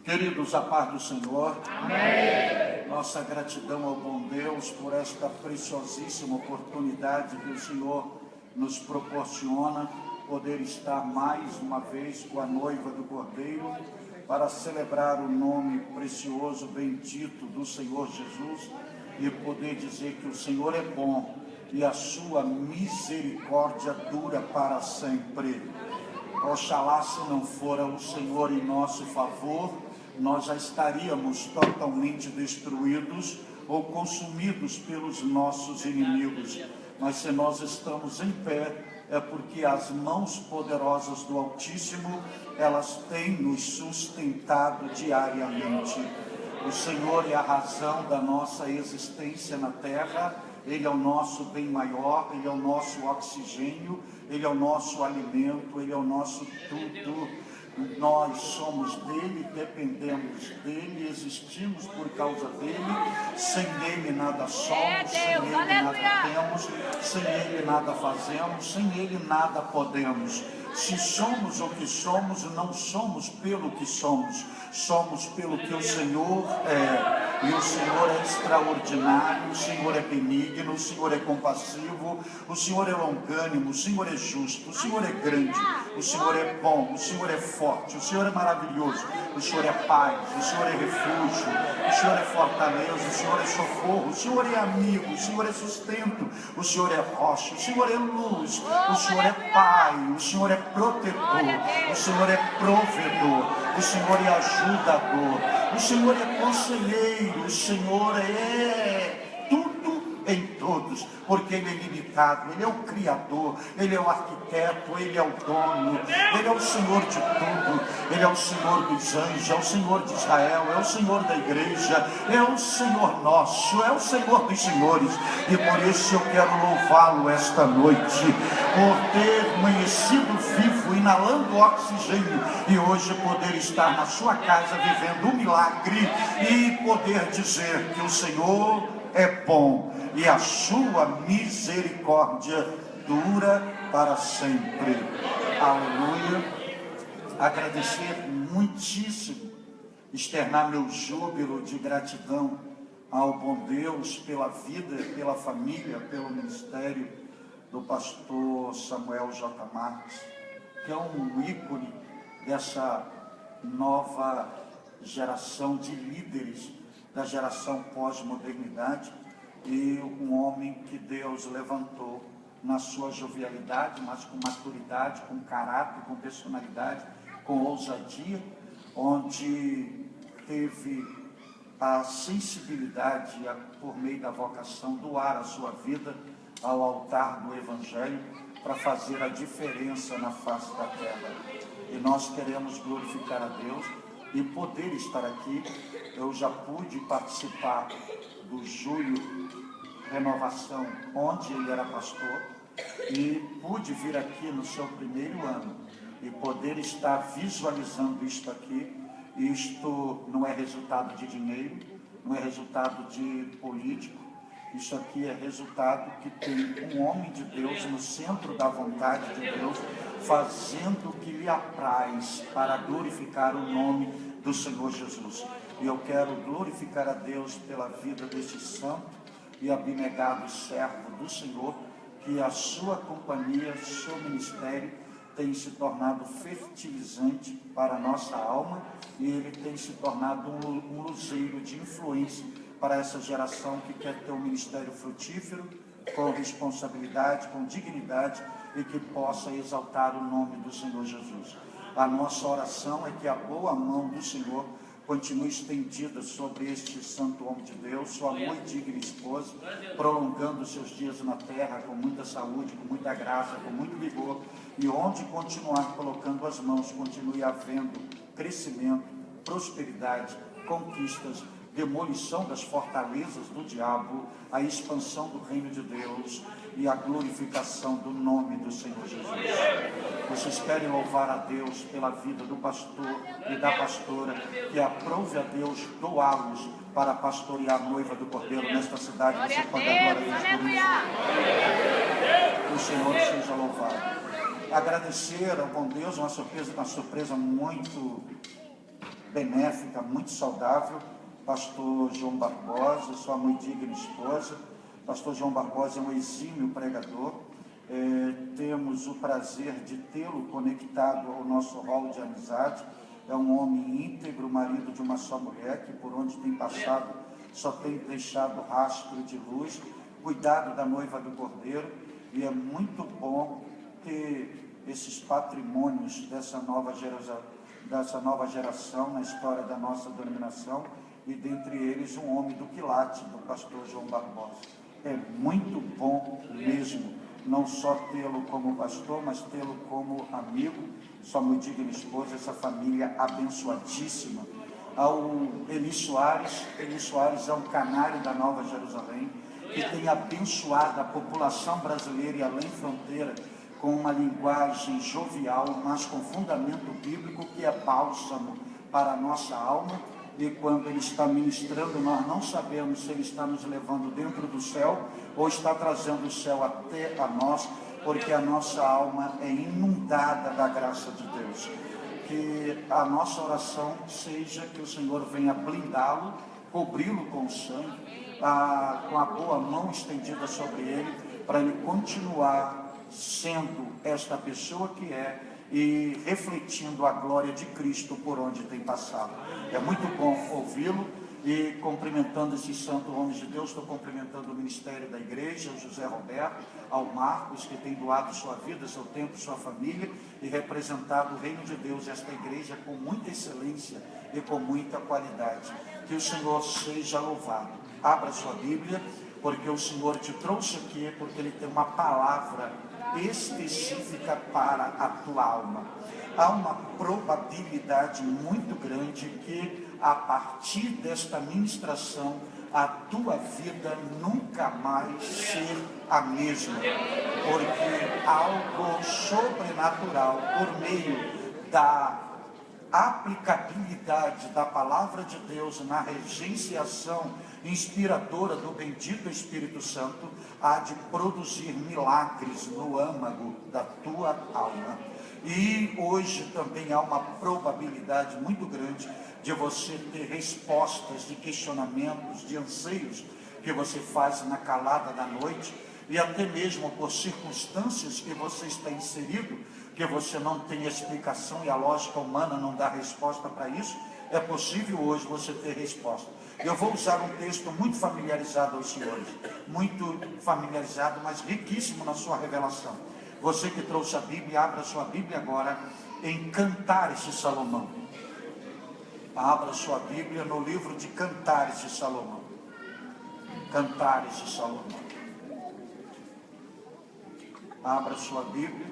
Queridos, a paz do Senhor. Amém. Nossa gratidão ao bom Deus por esta preciosíssima oportunidade que o Senhor nos proporciona, poder estar mais uma vez com a noiva do Cordeiro, para celebrar o nome precioso, bendito do Senhor Jesus, e poder dizer que o Senhor é bom e a sua misericórdia dura para sempre. Oxalá, se não fora o Senhor em nosso favor, nós já estaríamos totalmente destruídos ou consumidos pelos nossos inimigos. Mas se nós estamos em pé, é porque as mãos poderosas do Altíssimo, elas têm nos sustentado diariamente. O Senhor é a razão da nossa existência na terra. Ele é o nosso bem maior, Ele é o nosso oxigênio, Ele é o nosso alimento, Ele é o nosso tudo. Nós somos dEle, dependemos dEle, existimos por causa dEle. Sem Ele nada somos, sem Ele nada temos, sem Ele nada fazemos, sem Ele nada podemos. Se somos o que somos, não somos pelo que somos, somos pelo que o Senhor é. E o Senhor é extraordinário, o Senhor é benigno, o Senhor é compassivo, o Senhor é longânimo, o Senhor é justo, o Senhor é grande, o Senhor é bom, o Senhor é forte, o Senhor é maravilhoso, o Senhor é paz, o Senhor é refúgio, o Senhor é fortaleza, o Senhor é socorro, o Senhor é amigo, o Senhor é sustento, o Senhor é rocha, o Senhor é luz, o Senhor é Pai, o Senhor é protetor, o Senhor é provedor, o Senhor é ajudador, o Senhor é conselheiro, o Senhor é tudo em todos, porque Ele é ilimitado, Ele é o Criador, Ele é o arquiteto, Ele é o dono, Ele é o Senhor de tudo, Ele é o Senhor dos anjos, é o Senhor de Israel, é o Senhor da igreja, é o Senhor nosso, é o Senhor dos senhores, e por isso eu quero louvá-lo esta noite, por ter amanhecido vivo, inalando oxigênio, e hoje poder estar na sua casa vivendo um milagre, e poder dizer que o Senhor é bom, e a sua misericórdia dura para sempre. Aleluia. Agradecer muitíssimo, externar meu júbilo de gratidão ao bom Deus pela vida, pela família, pelo ministério do pastor Samuel J. Marques, que é um ícone dessa nova geração de líderes, da geração pós-modernidade, e um homem que Deus levantou na sua jovialidade, mas com maturidade, com caráter, com personalidade, com ousadia, onde teve a sensibilidade, por meio da vocação, doar a sua vida ao altar do Evangelho para fazer a diferença na face da terra. E nós queremos glorificar a Deus e poder estar aqui. Eu já pude participar do Julho Renovação, onde ele era pastor, e pude vir aqui no seu primeiro ano e poder estar visualizando isto aqui. Isto não é resultado de dinheiro, não é resultado de político, isso aqui é resultado que tem um homem de Deus no centro da vontade de Deus, fazendo o que lhe apraz para glorificar o nome do Senhor Jesus. E eu quero glorificar a Deus pela vida deste santo e abnegado servo do Senhor, que a sua companhia, seu ministério tem se tornado fertilizante para a nossa alma, e ele tem se tornado um luzeiro de influência para essa geração que quer ter um ministério frutífero, com responsabilidade, com dignidade, e que possa exaltar o nome do Senhor Jesus. A nossa oração é que a boa mão do Senhor continue estendida sobre este santo homem de Deus, sua muito digna esposa, prolongando seus dias na terra com muita saúde, com muita graça, com muito vigor, e onde continuar colocando as mãos, continue havendo crescimento, prosperidade, conquistas, demolição das fortalezas do diabo, a expansão do reino de Deus e a glorificação do nome do Senhor Jesus. Vocês querem louvar a Deus pela vida do pastor e da pastora, que aprove a Deus doá-los para pastorear a noiva do Cordeiro nesta cidade. Você pode agora que o Senhor seja louvado. Agradecer ao bom Deus, uma surpresa muito benéfica, muito saudável. Pastor João Barbosa, sua muito digna esposa. Pastor João Barbosa é um exímio pregador. Temos o prazer de tê-lo conectado ao nosso hall de amizade. É um homem íntegro, marido de uma só mulher, que por onde tem passado só tem deixado rastro de luz, cuidado da noiva do Cordeiro, e é muito bom ter esses patrimônios dessa nova geração na história da nossa denominação, e dentre eles um homem do quilate, do pastor João Barbosa. É muito bom mesmo, não só tê-lo como pastor, mas tê-lo como amigo, sua muito digna esposa, essa família abençoadíssima. Ao Eli Soares é um canário da Nova Jerusalém, que tem abençoado a população brasileira e além fronteira com uma linguagem jovial, mas com fundamento bíblico, que é bálsamo para a nossa alma. E quando ele está ministrando, nós não sabemos se ele está nos levando dentro do céu ou está trazendo o céu até a nós, porque a nossa alma é inundada da graça de Deus. Que a nossa oração seja que o Senhor venha blindá-lo, cobri-lo com sangue, com a boa mão estendida sobre ele, para ele continuar sendo esta pessoa que é e refletindo a glória de Cristo por onde tem passado. É muito bom ouvi-lo, e cumprimentando esses santos homens de Deus, estou cumprimentando o ministério da igreja, o José Roberto, ao Marcos, que tem doado sua vida, seu tempo, sua família, e representado o reino de Deus, esta igreja com muita excelência e com muita qualidade. Que o Senhor seja louvado. Abra sua Bíblia, porque o Senhor te trouxe aqui, porque Ele tem uma palavra específica para a tua alma. Há uma probabilidade muito grande que, a partir desta ministração, a tua vida nunca mais ser a mesma, porque algo sobrenatural, por meio da aplicabilidade da palavra de Deus na regenciação inspiradora do bendito Espírito Santo, há de produzir milagres no âmago da tua alma. E hoje também há uma probabilidade muito grande de você ter respostas de questionamentos, de anseios que você faz na calada da noite, e até mesmo por circunstâncias que você está inserido, que você não tem explicação e a lógica humana não dá resposta para isso. É possível hoje você ter resposta. Eu vou usar um texto muito familiarizado aos senhores, muito familiarizado, mas riquíssimo na sua revelação. Você que trouxe a Bíblia, abra sua Bíblia agora em Cantares de Salomão. Abra sua Bíblia no livro de Cantares de Salomão. Cantares de Salomão. Abra sua Bíblia,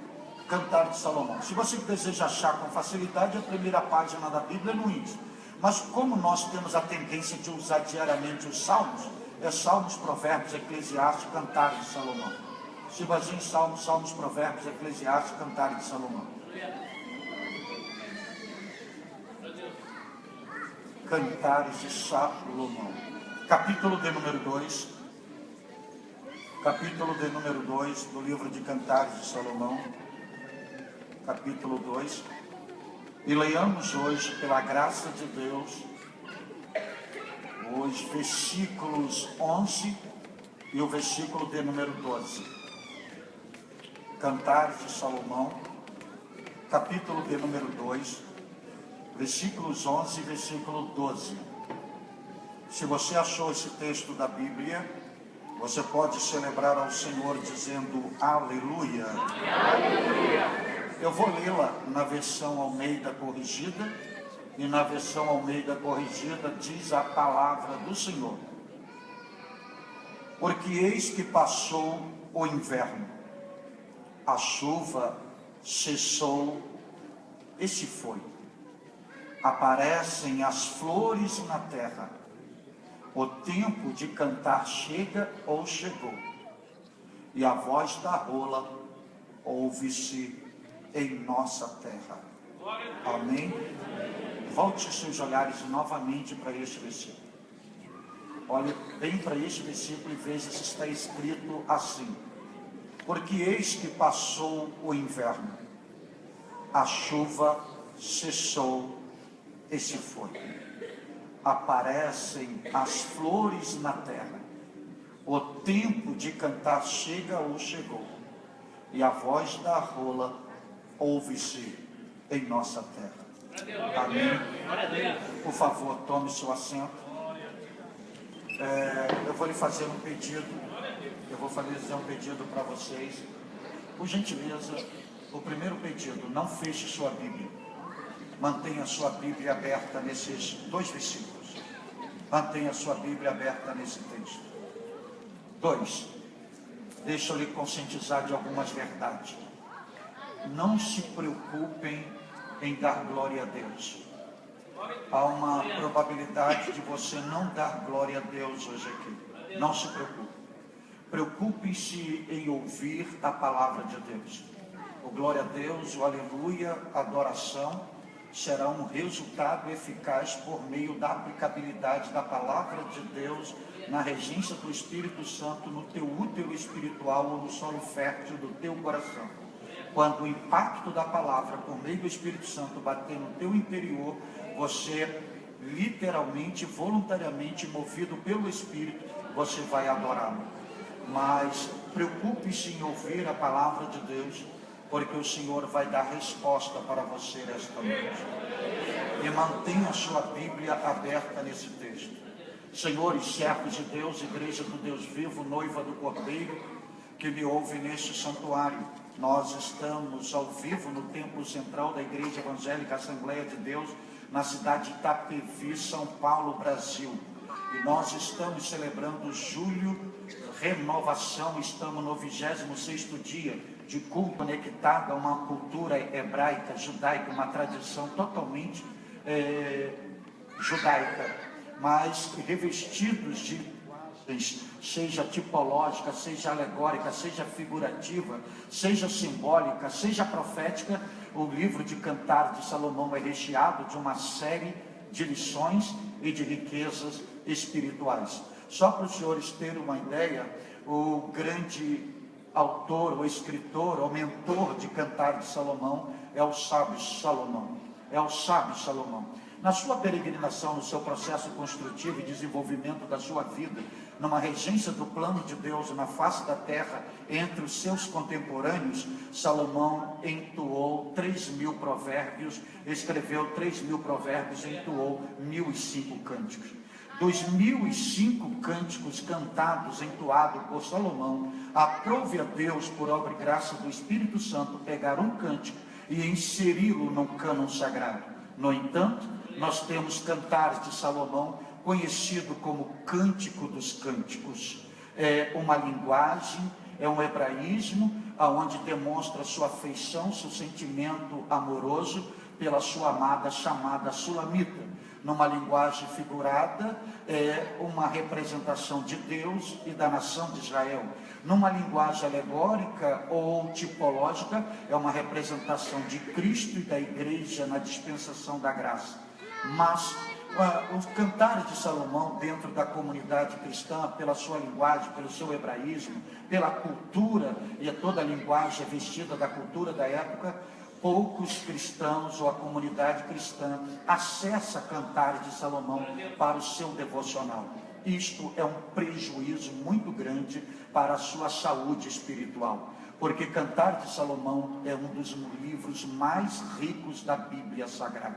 Cantares de Salomão. Se você deseja achar com facilidade, a primeira página da Bíblia é no índice. Mas como nós temos a tendência de usar diariamente os Salmos, é Salmos, Provérbios, Eclesiastes, Cantares de Salomão. Se baseia em Salmos, Provérbios, Eclesiastes, Cantares de Salomão. Cantares de Salomão. Capítulo de número 2. Capítulo de número 2 do livro de Cantares de Salomão. Capítulo 2. E leiamos hoje, pela graça de Deus, os versículos 11 e o versículo de número 12. Cantares de Salomão, capítulo de número 2, versículos 11 e versículo 12. Se você achou esse texto da Bíblia, você pode celebrar ao Senhor dizendo aleluia. Aleluia. Eu vou lê-la na versão Almeida corrigida, e na versão Almeida corrigida diz a palavra do Senhor. Porque eis que passou o inverno, a chuva cessou e se foi. Aparecem as flores na terra. O tempo de cantar chega ou chegou, e a voz da rola ouve-se em nossa terra. Amém? Volte os seus olhares novamente para este versículo. Olhe bem para este versículo e veja se está escrito assim: porque eis que passou o inverno, a chuva cessou e se foi. Aparecem as flores na terra. O tempo de cantar chega ou chegou. E a voz da rola ouve-se em nossa terra. Amém? Por favor, tome seu assento. Eu vou lhe fazer um pedido. Eu vou fazer um pedido para vocês. Por gentileza, o primeiro pedido: não feche sua Bíblia. Mantenha sua Bíblia aberta nesses 2 versículos. Mantenha sua Bíblia aberta nesse texto. 2. Deixa eu lhe conscientizar de algumas verdades. Não se preocupem em dar glória a Deus. Há uma probabilidade de você não dar glória a Deus hoje aqui. Não se preocupe. Preocupe-se em ouvir a palavra de Deus. O glória a Deus, o aleluia, a adoração será um resultado eficaz por meio da aplicabilidade da palavra de Deus na regência do Espírito Santo no teu útero espiritual ou no solo fértil do teu coração. Quando o impacto da palavra por meio do Espírito Santo bater no teu interior, você literalmente, voluntariamente, movido pelo Espírito, você vai adorá-lo. Mas preocupe-se em ouvir a palavra de Deus, porque o Senhor vai dar resposta para você esta noite. E mantenha a sua Bíblia aberta nesse texto. Senhores, servos de Deus, igreja do Deus vivo, noiva do Cordeiro, que me ouve neste santuário. Nós estamos ao vivo no templo central da Igreja Evangélica Assembleia de Deus, na cidade de Itapevi, São Paulo, Brasil. E nós estamos celebrando julho, renovação, estamos no 26º dia de culto conectado a uma cultura hebraica, judaica, uma tradição totalmente judaica, mas revestidos de linguagens, seja tipológica, seja alegórica, seja figurativa, seja simbólica, seja profética. O livro de Cantar de Salomão é recheado de uma série de lições e de riquezas espirituais. Só para os senhores terem uma ideia, o grande autor, o escritor, o mentor de Cantar de Salomão é o sábio Salomão. É o sábio Salomão. Na sua peregrinação, no seu processo construtivo e desenvolvimento da sua vida, numa regência do plano de Deus na face da terra, entre os seus contemporâneos, Salomão entoou 3.000 provérbios, escreveu 3.000 provérbios, entoou 1.005 cânticos. Dos 1.005 cânticos cantados, entoados por Salomão, aprove a Deus, por obra e graça do Espírito Santo, pegar um cântico e inseri-lo no cânon sagrado. No entanto, nós temos Cantares de Salomão, conhecido como Cântico dos Cânticos. É uma linguagem, é um hebraísmo, onde demonstra sua afeição, seu sentimento amoroso pela sua amada chamada Sulamita. Numa linguagem figurada, é uma representação de Deus e da nação de Israel. Numa linguagem alegórica ou tipológica, é uma representação de Cristo e da igreja na dispensação da graça. Mas os Cantares de Salomão, dentro da comunidade cristã, pela sua linguagem, pelo seu hebraísmo, pela cultura, e toda a linguagem vestida da cultura da época, poucos cristãos ou a comunidade cristã acessa Cantares de Salomão para o seu devocional. Isto é um prejuízo muito grande para a sua saúde espiritual, porque Cantares de Salomão é um dos livros mais ricos da Bíblia Sagrada.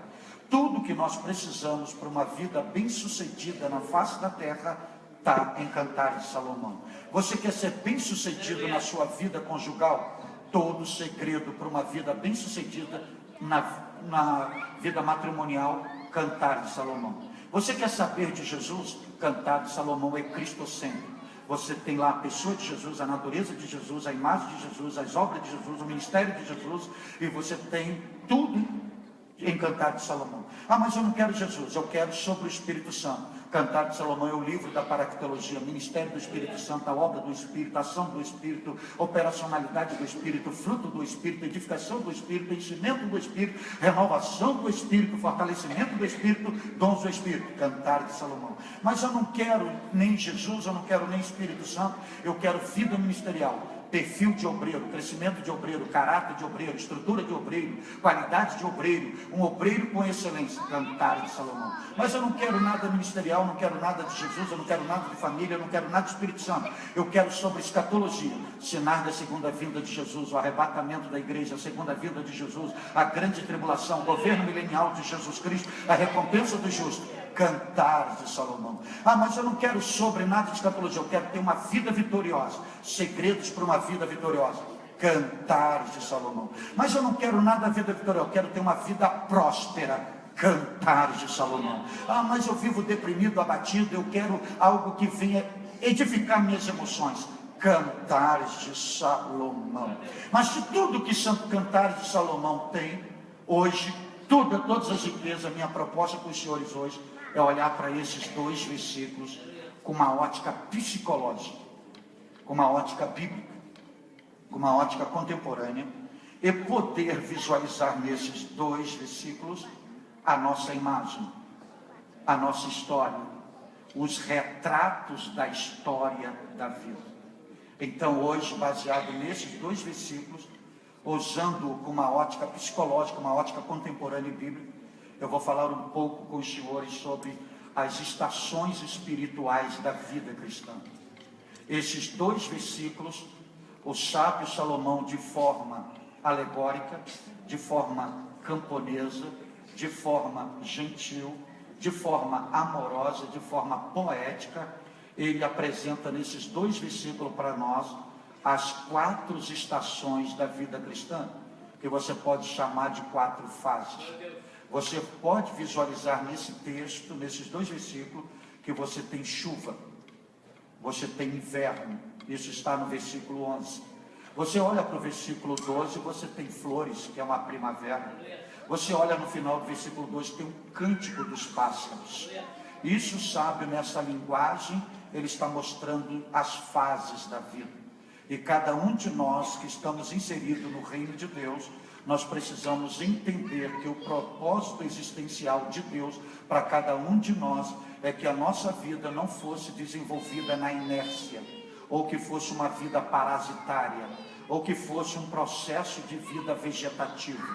Tudo que nós precisamos para uma vida bem-sucedida na face da terra está em Cantares de Salomão. Você quer ser bem-sucedido na sua vida conjugal? Todo o segredo para uma vida bem-sucedida na vida matrimonial, Cantar de Salomão. Você quer saber de Jesus? Cantar de Salomão é cristocêntrico. Você tem lá a pessoa de Jesus, a natureza de Jesus, a imagem de Jesus, as obras de Jesus, o ministério de Jesus, e você tem tudo em Cantar de Salomão. Ah, mas eu não quero Jesus, eu quero sobre o Espírito Santo. Cantar de Salomão é o livro da paractologia, ministério do Espírito Santo, a obra do Espírito, a ação do Espírito, operacionalidade do Espírito, fruto do Espírito, edificação do Espírito, enchimento do Espírito, renovação do Espírito, fortalecimento do Espírito, dons do Espírito. Cantar de Salomão. Mas eu não quero nem Jesus, eu não quero nem Espírito Santo, eu quero vida ministerial. perfil de obreiro, crescimento de obreiro, caráter de obreiro, estrutura de obreiro, qualidade de obreiro, um obreiro com excelência, Cantares de Salomão. Mas eu não quero nada ministerial, não quero nada de Jesus, eu não quero nada de família, eu não quero nada de Espírito Santo. Eu quero sobre escatologia, sinais da segunda vinda de Jesus, o arrebatamento da igreja, a segunda vinda de Jesus, a grande tribulação, o governo milenial de Jesus Cristo, a recompensa do justo. Cantares de Salomão. Mas eu não quero sobre nada de escatologia, eu quero ter uma vida vitoriosa, segredos para uma vida vitoriosa. Cantares de Salomão. Mas eu não quero nada da vida vitoriosa, eu quero ter uma vida próspera. Cantares de Salomão. Mas eu vivo deprimido, abatido, eu quero algo que venha edificar minhas emoções. Cantares de Salomão. Mas de tudo que Santo Cantares de Salomão tem hoje, todas as riquezas, minha proposta para os senhores hoje é olhar para esses 2 versículos com uma ótica psicológica, com uma ótica bíblica, com uma ótica contemporânea, e poder visualizar nesses 2 versículos a nossa imagem, a nossa história, os retratos da história da vida. Então hoje, baseado nesses 2 versículos, usando com uma ótica psicológica, uma ótica contemporânea e bíblica, eu vou falar um pouco com os senhores sobre as estações espirituais da vida cristã. Esses 2 versículos, o sábio Salomão, de forma alegórica, de forma camponesa, de forma gentil, de forma amorosa, de forma poética, ele apresenta nesses 2 versículos para nós as 4 estações da vida cristã, que você pode chamar de 4 fases. Você pode visualizar nesse texto, nesses 2 versículos, que você tem chuva, você tem inverno, isso está no versículo 11. Você olha para o versículo 12, você tem flores, que é uma primavera. Você olha no final do versículo 12, tem um cântico dos pássaros. Isso, sabe, nessa linguagem, ele está mostrando as fases da vida. E cada um de nós que estamos inseridos no reino de Deus, nós precisamos entender que o propósito existencial de Deus para cada um de nós é que a nossa vida não fosse desenvolvida na inércia, ou que fosse uma vida parasitária, ou que fosse um processo de vida vegetativo.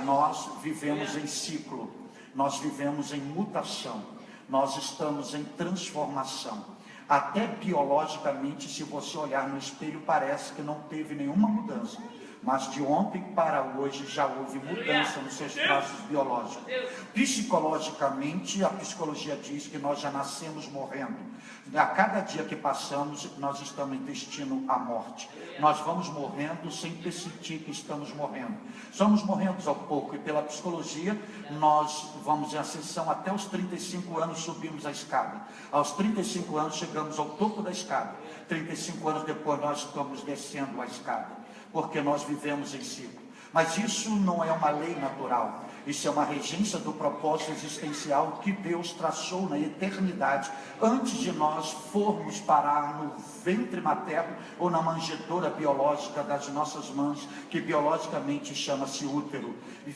Nós vivemos em ciclo, nós vivemos em mutação, nós estamos em transformação. Até biologicamente, se você olhar no espelho, parece que não teve nenhuma mudança. Mas de ontem para hoje já houve mudança nos seus traços biológicos. Psicologicamente, a psicologia diz que nós já nascemos morrendo. A cada dia que passamos, nós estamos em destino à morte. Nós vamos morrendo sem perceber que estamos morrendo. Somos morrendo ao pouco, e pela psicologia, nós vamos em ascensão até os 35 anos, subimos a escada. Aos 35 anos, chegamos ao topo da escada. 35 anos depois, nós estamos descendo a escada, porque nós vivemos em ciclo. Mas isso não é uma lei natural, isso é uma regência do propósito existencial que Deus traçou na eternidade, antes de nós formos parar no ventre materno ou na manjedoura biológica das nossas mães, que biologicamente chama-se útero. E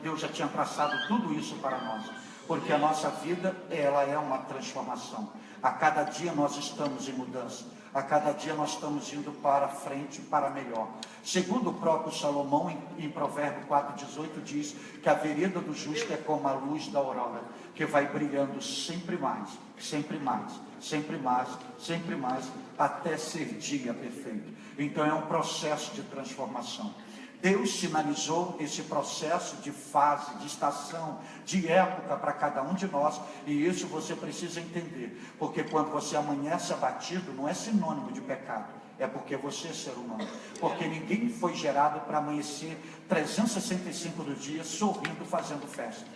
Deus já tinha traçado tudo isso para nós, porque a nossa vida, ela é uma transformação. A cada dia nós estamos em mudança. A cada dia nós estamos indo para frente, para melhor. Segundo o próprio Salomão, em Provérbio 4,18, diz que a vereda do justo é como a luz da aurora, que vai brilhando sempre mais, sempre mais, sempre mais, sempre mais, até ser dia perfeito. Então é um processo de transformação. Deus sinalizou esse processo de fase, de estação, de época para cada um de nós, e isso você precisa entender, porque quando você amanhece abatido, não é sinônimo de pecado, é porque você é ser humano, porque ninguém foi gerado para amanhecer 365 do dia sorrindo, fazendo festa,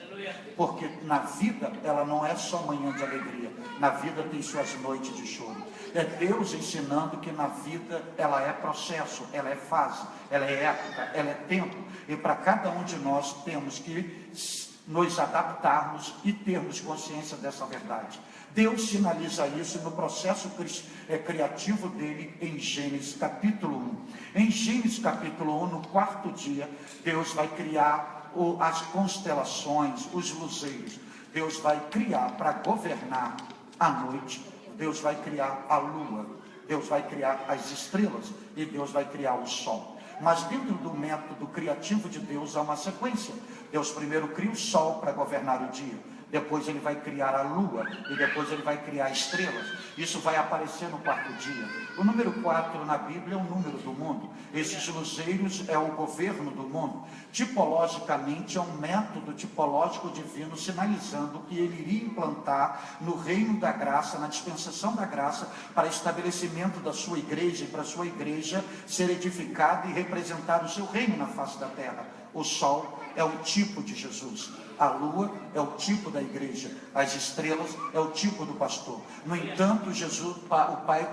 porque na vida ela não é só manhã de alegria, na vida tem suas noites de choro. É Deus ensinando que na vida ela é processo, ela é fase, ela é época, ela é tempo, e para cada um de nós temos que nos adaptarmos e termos consciência dessa verdade. Deus sinaliza isso no processo criativo dele em Gênesis capítulo 1. Em Gênesis capítulo 1, no 4º dia, Deus vai criar as constelações, os luzeiros. Deus vai criar para governar a noite. Deus vai criar a lua, Deus vai criar as estrelas e Deus vai criar o sol. Mas dentro do método criativo de Deus há uma sequência. Deus primeiro cria o sol para governar o dia. Depois ele vai criar a lua e depois ele vai criar estrelas. Isso vai aparecer no quarto dia. O número 4 na Bíblia é o número do mundo. Esses luzeiros é o governo do mundo. Tipologicamente é um método tipológico divino sinalizando que ele iria implantar no reino da graça, na dispensação da graça, para estabelecimento da sua igreja e para a sua igreja ser edificada e representar o seu reino na face da terra. O sol é o tipo de Jesus. A lua é o tipo da igreja, as estrelas é o tipo do pastor. No entanto, Jesus, o Pai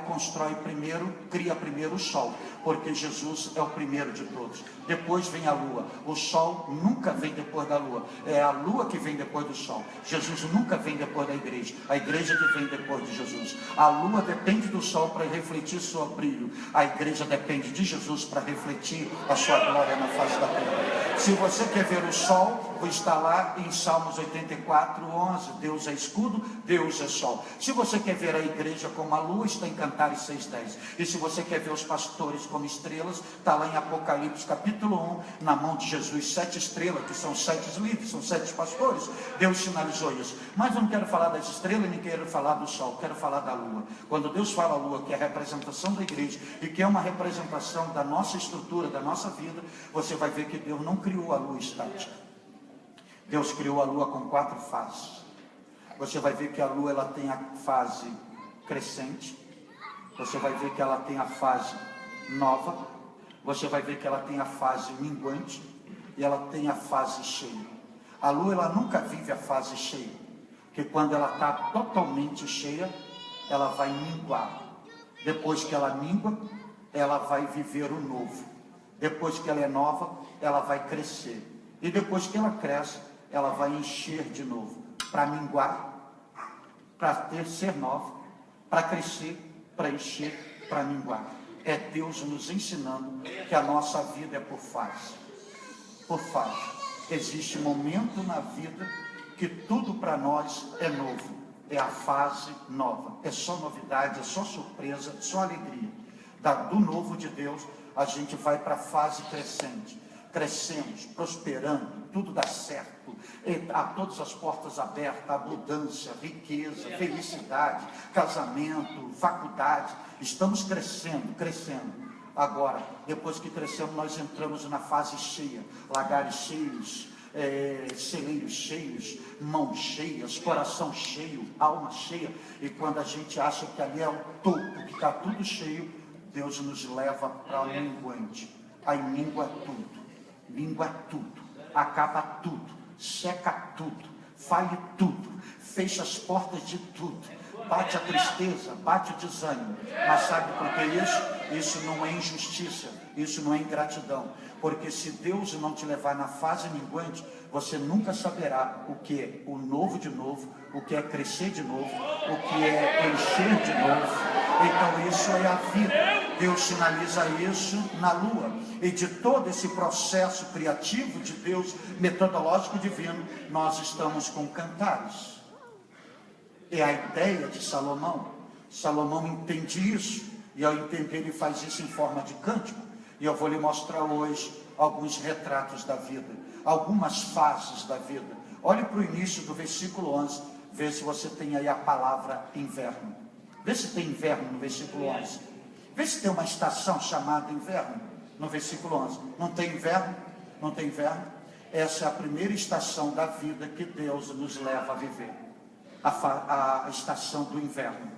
cria primeiro o sol, porque Jesus é o primeiro de todos. Depois vem a lua. O sol nunca vem depois da lua. É a lua que vem depois do sol. Jesus nunca vem depois da igreja. A igreja que vem depois de Jesus. A lua depende do sol para refletir seu brilho. A igreja depende de Jesus para refletir a sua glória na face da terra. Se você quer ver o sol, está lá em Salmos 84, 11. Deus é escudo, Deus é sol. Se você quer ver a igreja como a lua, está em Cantares 6:10. E se você quer ver os pastores como estrelas, está lá em Apocalipse capítulo 1, na mão de Jesus, 7 estrelas, que são 7 líderes, são 7 pastores. Deus sinalizou isso. Mas eu não quero falar das estrelas, nem quero falar do sol, quero falar da lua. Quando Deus fala a lua, que é a representação da igreja, e que é uma representação da nossa estrutura, da nossa vida, você vai ver que Deus não criou a lua estática. Deus criou a lua com 4 fases. Você vai ver que a lua ela tem a fase crescente. Você vai ver que ela tem a fase nova. Você vai ver que ela tem a fase minguante. E ela tem a fase cheia. A lua ela nunca vive a fase cheia. Porque quando ela está totalmente cheia, ela vai minguar. Depois que ela mingua, ela vai viver o novo. Depois que ela é nova, ela vai crescer. E depois que ela cresce, ela vai encher de novo, para minguar, para ser nova, para crescer, para encher, para minguar. É Deus nos ensinando que a nossa vida é por fase. Por fase. Existe momento na vida que tudo para nós é novo. É a fase nova. É só novidade, é só surpresa, só alegria. Do novo de Deus, a gente vai para a fase crescente. Crescemos, prosperando, tudo dá certo, há todas as portas abertas, abundância, riqueza, felicidade, casamento, faculdade, estamos crescendo. Agora, depois que crescemos, nós entramos na fase cheia, lagares cheios, celeiros cheios, mãos cheias, coração cheio, alma cheia, e quando a gente acha que ali é o topo, que está tudo cheio, Deus nos leva para o minguante, aí mingua tudo, acaba tudo, seca tudo, fale tudo, fecha as portas de tudo, bate a tristeza, bate o desânimo. Mas sabe por que isso? Isso não é injustiça, isso não é ingratidão, porque se Deus não te levar na fase minguante, você nunca saberá o que é o novo de novo, o que é crescer de novo, o que é encher de novo. Então isso é a vida. Deus sinaliza isso na lua. E de todo esse processo criativo de Deus, metodológico divino, nós estamos com Cantares. É a ideia de Salomão. Salomão entende isso, e ao entender ele faz isso em forma de cântico. E eu vou lhe mostrar hoje alguns retratos da vida, algumas fases da vida. Olhe para o início do versículo 11, vê se você tem aí a palavra inverno. Vê se tem inverno no versículo 11. Vê se tem uma estação chamada inverno no versículo 11. Não tem inverno? Não tem inverno? Essa é a primeira estação da vida que Deus nos leva a viver. A estação do inverno.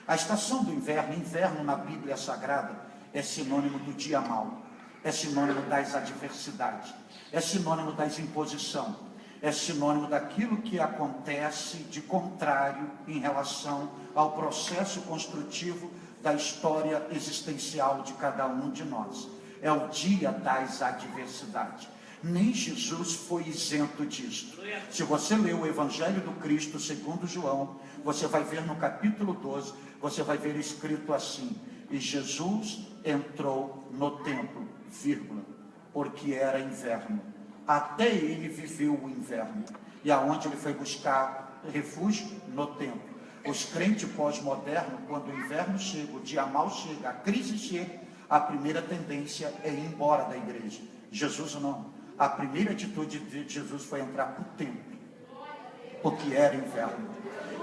A estação do inverno na Bíblia Sagrada, é sinônimo do dia mau. É sinônimo das adversidades. É sinônimo das imposições. É sinônimo daquilo que acontece de contrário em relação ao processo construtivo da história existencial de cada um de nós. É o dia das adversidades. Nem Jesus foi isento disso. Se você ler o Evangelho do Cristo segundo João, você vai ver no capítulo 12, você vai ver escrito assim: e Jesus entrou no templo, porque era inverno. Até ele viveu o inverno. E aonde ele foi buscar refúgio? No templo. Os crentes pós-modernos, quando o inverno chega, o dia mau chega, a crise chega, a primeira tendência é ir embora da igreja. Jesus não. A primeira atitude de Jesus foi entrar para o templo, porque era inverno.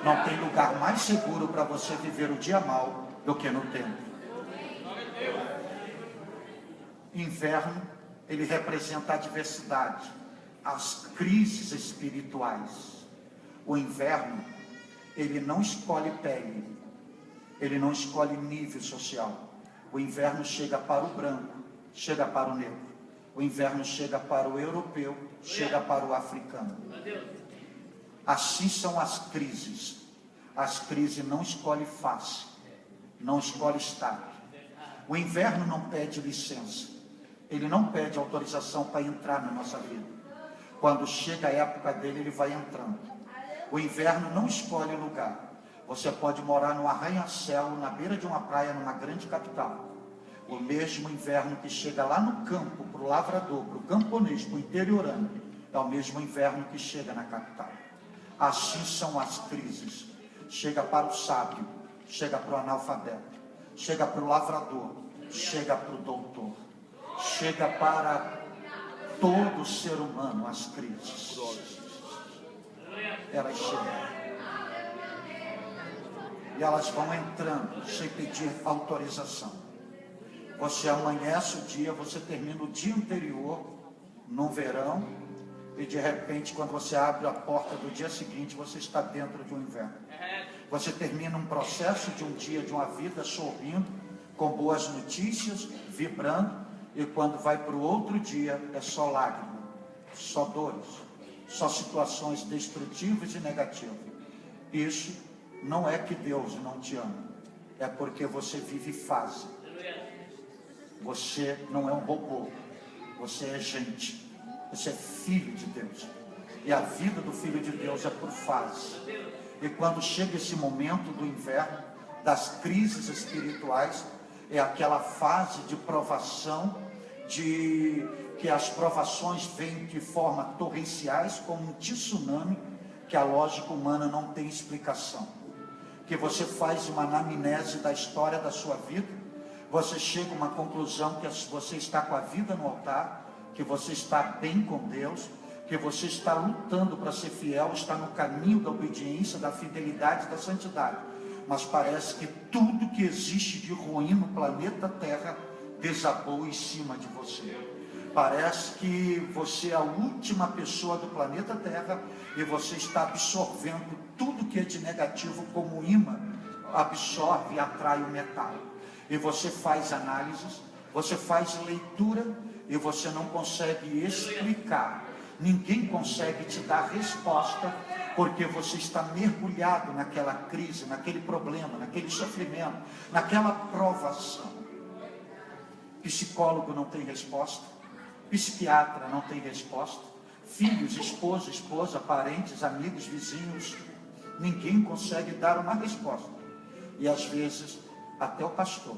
Não tem lugar mais seguro para você viver o dia mau do que no templo. Inverno, ele representa a adversidade, as crises espirituais. O inverno, ele não escolhe pele, ele não escolhe nível social. O inverno chega para o branco, chega para o negro. O inverno chega para o europeu, chega para o africano. Assim são as crises. As crises não escolhem face, não escolhem estado. O inverno não pede licença, ele não pede autorização para entrar na nossa vida. Quando chega a época dele, ele vai entrando. O inverno não escolhe lugar. Você pode morar no arranha-céu, na beira de uma praia, numa grande capital. O mesmo inverno que chega lá no campo, para o lavrador, para o camponês, para o interiorano, é o mesmo inverno que chega na capital. Assim são as crises. Chega para o sábio, chega para o analfabeto, chega para o lavrador, chega para o doutor, chega para todo ser humano as crises. Elas chegam. E elas vão entrando sem pedir autorização. Você amanhece o dia, você termina o dia anterior, no verão, e de repente, quando você abre a porta do dia seguinte, você está dentro de um inverno. Você termina um processo de um dia, de uma vida sorrindo, com boas notícias, vibrando, e quando vai para o outro dia, é só lágrima, só dores, só situações destrutivas e negativas. Isso não é que Deus não te ama, é porque você vive fase. Você não é um robô, você é gente, você é filho de Deus. E a vida do filho de Deus é por fase. E quando chega esse momento do inverno, das crises espirituais, é aquela fase de provação, de que as provações vêm de forma torrenciais, como um tsunami, que a lógica humana não tem explicação. Que você faz uma anamnese da história da sua vida, você chega a uma conclusão que você está com a vida no altar, que você está bem com Deus, que você está lutando para ser fiel, está no caminho da obediência, da fidelidade, da santidade. Mas parece que tudo que existe de ruim no planeta Terra desabou em cima de você. Parece que você é a última pessoa do planeta Terra e você está absorvendo tudo que é de negativo como imã absorve e atrai o metal. E você faz análises, você faz leitura e você não consegue explicar. Ninguém consegue te dar resposta, porque você está mergulhado naquela crise, naquele problema, naquele sofrimento, naquela provação. Psicólogo não tem resposta, psiquiatra não tem resposta, filhos, esposo, esposa, parentes, amigos, vizinhos, ninguém consegue dar uma resposta. E às vezes, até o pastor,